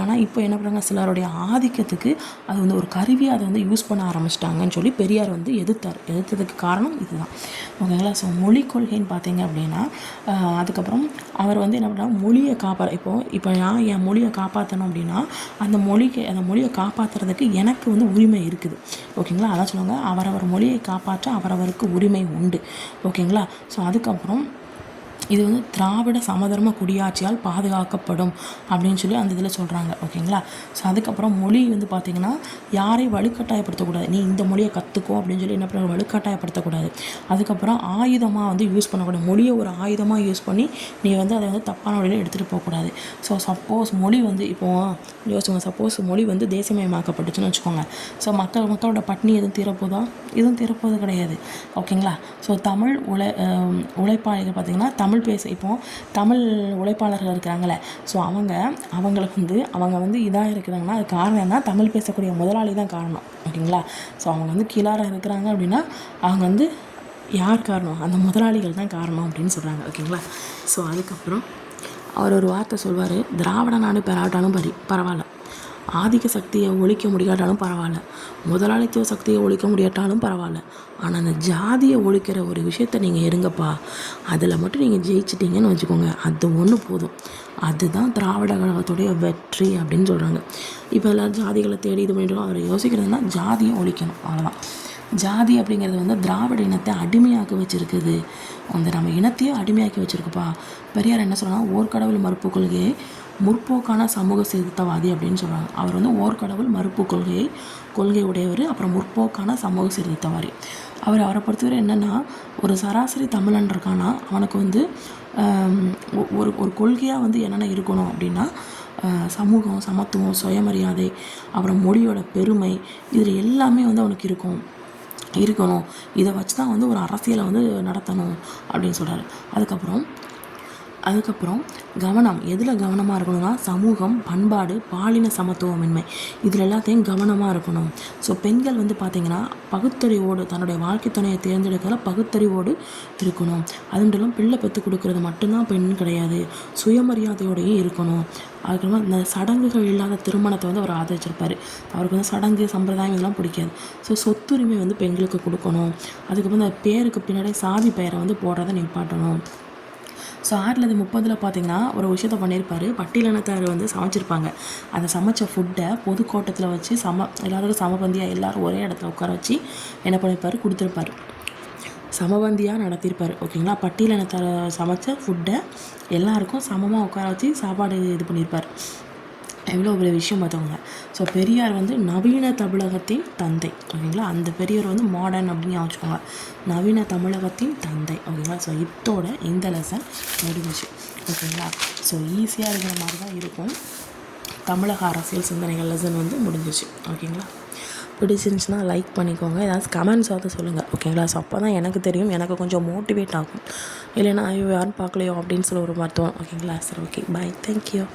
ஆனால் இப்போ என்ன பண்ணுறாங்க, சிலருடைய ஆதிக்கத்துக்கு அது வந்து ஒரு கருவியை அதை வந்து யூஸ் பண்ண ஆரம்பிச்சிட்டாங்கன்னு சொல்லி பெரியார் வந்து எதிர்த்ததுக்கு காரணம் இதுதான் ஓகேங்களா. ஸோ மொழி கொள்கைன்னு பார்த்தீங்க அப்படின்னா, அதுக்கப்புறம் அவர் வந்து என்ன பண்ணுறாங்க, மொழியை இப்போ நான் என் மொழியை காப்பாற்றணும் அப்படின்னா அந்த மொழியை காப்பாற்றுறதுக்கு எனக்கு வந்து உரிமை இருக்குது ஓகேங்களா. அதான் சொல்லுவாங்க, அவரவர் மொழியை காப்பாற்ற அவரவருக்கு உரிமை உண்டு ஓகேங்களா. ஸோ அதுக்கப்புறம் இது வந்து திராவிட சமதர்ம குடியாட்சியால் பாதுகாக்கப்படும் அப்படின்னு சொல்லி அந்த இதில் சொல்கிறாங்க ஓகேங்களா. ஸோ அதுக்கப்புறம் மொழி வந்து பார்த்திங்கன்னா யாரையும் வலுக்கட்டாயப்படுத்தக்கூடாது, நீ இந்த மொழியை கற்றுக்கோ அப்படின்னு சொல்லி என்ன பண்ண வலுக்கட்டாயப்படுத்தக்கூடாது. அதுக்கப்புறம் ஆயுதமாக வந்து யூஸ் பண்ணக்கூடாது, மொழியை ஒரு ஆயுதமாக யூஸ் பண்ணி நீ வந்து அதை வந்து தப்பான வழியில் எடுத்துகிட்டு போகக்கூடாது. ஸோ சப்போஸ் மொழி வந்து இப்போது யோசிச்சுங்க, சப்போஸ் மொழி வந்து தேசியமயமாக்கப்பட்டுச்சுன்னு வச்சுக்கோங்க. ஸோ மக்களோட பட்டினி எதுவும் தீரப்போது கிடையாது ஓகேங்களா. ஸோ தமிழ் உழைப்பாளிகள் பார்த்திங்கன்னா தமிழ் உழைப்பாளர்கள் இருக்கிறாங்களே, ஸோ அவங்க வந்து இதாக இருக்கிறாங்கன்னா அது காரணம் என்ன, தமிழ் பேசக்கூடிய முதலாளி தான் காரணம் ஓகேங்களா. ஸோ அவங்க வந்து கீழார இருக்கிறாங்க அப்படின்னா அவங்க வந்து யார் காரணம், அந்த முதலாளிகள் தான் காரணம் அப்படின்னு சொல்கிறாங்க ஓகேங்களா. ஸோ அதுக்கப்புறம் அவர் ஒரு வார்த்தை சொல்வார், திராவிட நாடு பெறாட்டாலும் பரவாயில்ல, ஆதிக்க சக்தியை ஒழிக்க முடியாட்டாலும் பரவாயில்ல, முதலாளித்துவ சக்தியை ஒழிக்க முடியாட்டாலும் பரவாயில்ல, ஆனால் அந்த ஜாதியை ஒழிக்கிற ஒரு விஷயத்தை நீங்கள் இருங்கப்பா, அதில் மட்டும் நீங்கள் ஜெயிச்சிட்டிங்கன்னு வச்சுக்கோங்க, அது ஒன்று போதும், அதுதான் திராவிட கழகத்துடைய வெற்றி அப்படின்னு சொல்கிறாங்க. இப்போ எல்லோரும் ஜாதிகளை தேடி இது பண்ணிட்டோம், அவர் யோசிக்கிறதுனா ஜாதியை ஒழிக்கணும், அவ்வளோதான். ஜாதி அப்படிங்கிறது வந்து திராவிட இனத்தை அடிமையாக்கி வச்சுருக்குது, அந்த நம்ம இனத்தையே அடிமையாக்கி வச்சுருக்குப்பா. பெரியார் என்ன சொல்கிறாங்க, ஓர்கடவுள் மறுப்பு கொள்கையை முற்போக்கான சமூக சீர்திருத்தவாதி அப்படின்னு சொல்கிறாங்க. அவர் வந்து ஓர்கடவுள் மறுப்பு கொள்கை உடையவர், அப்புறம் முற்போக்கான சமூக சீர்திருத்தவாதி. அவரை பொறுத்தவரை என்னென்னா, ஒரு சராசரி தமிழன் இருக்கானா அவனுக்கு வந்து ஒரு கொள்கையாக வந்து என்னென்ன இருக்கணும் அப்படின்னா, சமூகம், சமத்துவம், சுயமரியாதை, அப்புறம் மொழியோட பெருமை, இதில் எல்லாமே வந்து அவனுக்கு இருக்கணும். இதை வச்சு தான் வந்து ஒரு அரசியலை வந்து நடத்தணும் அப்படின்னு சொல்கிறாரு. அதுக்கப்புறம் கவனம் எதில் கவனமாக இருக்கணும்னா, சமூகம், பண்பாடு, பாலின சமத்துவமின்மை, இதில் எல்லாத்தையும் கவனமாக இருக்கணும். ஸோ பெண்கள் வந்து பார்த்திங்கன்னா பகுத்தறிவோடு தன்னுடைய வாழ்க்கை துணையை தேர்ந்தெடுக்கிற பகுத்தறிவோடு இருக்கணும். அது மட்டும் இல்லாமல் பிள்ளை பெற்று கொடுக்கறது மட்டும்தான் பெண் கிடையாது, சுயமரியாதையோடையும் இருக்கணும். அதுக்கப்புறமா இந்த சடங்குகள் இல்லாத திருமணத்தை வந்து அவர் ஆதரிச்சிருப்பார். அவருக்கு வந்து சடங்கு சம்பிரதாயம் இதெல்லாம் பிடிக்காது. ஸோ சொத்துரிமை வந்து பெண்களுக்கு கொடுக்கணும். அதுக்கப்புறம் இந்த பேருக்கு பின்னாடி சாதி பெயரை வந்து போடுறதை நிப்பாட்டணும். ஸோ 1930 பார்த்திங்கன்னா ஒரு விஷயத்த பண்ணியிருப்பார். பட்டியலினத்தார் வந்து சமைச்சிருப்பாங்க. அந்த சமைச்ச ஃபுட்டை பொதுக்கோட்டத்தில் வச்சு எல்லாத்துக்கும் சமபந்தியாக எல்லோரும் ஒரே இடத்துல உட்கார வச்சு என்ன பண்ணியிருப்பார், கொடுத்துருப்பார். சமபந்தியாக நடத்தியிருப்பார். ஓகேங்களா. பட்டியலினத்தார் சமைச்ச ஃபுட்டை எல்லாருக்கும் சமமாக உட்கார வச்சு சாப்பாடு இது பண்ணியிருப்பார். எவ்வளோ பெரிய விஷயம் பார்த்தவங்க. ஸோ பெரியார் வந்து நவீன தமிழகத்தின் தந்தை. ஓகேங்களா. அந்த பெரியார் வந்து மாடர்ன் அப்படின்னு வச்சுக்கோங்க, நவீன தமிழகத்தின் தந்தை. ஓகேங்களா. ஸோ இதோட இந்த லெசன் முடிஞ்சிச்சு. ஓகேங்களா. ஸோ ஈஸியாக இருக்கிற மாதிரி தான் இருக்கும். தமிழக அரசியல் சிந்தனைகள் லெசன் வந்து முடிஞ்சிச்சு. ஓகேங்களா. பிடிச்சிருந்துச்சுன்னா லைக் பண்ணிக்கோங்க, ஏதாவது கமெண்ட்ஸாவது சொல்லுங்கள். ஓகேங்களா. ஸோ அப்போ தான் எனக்கு தெரியும், எனக்கு கொஞ்சம் மோட்டிவேட் ஆகும். இல்லைன்னா ஐயோ யாரும் பார்க்கலையோ அப்படின்னு சொல்லி ஒரு மருத்துவம். ஓகேங்களா. சரி, ஓகே, பாய், தேங்க்யூ.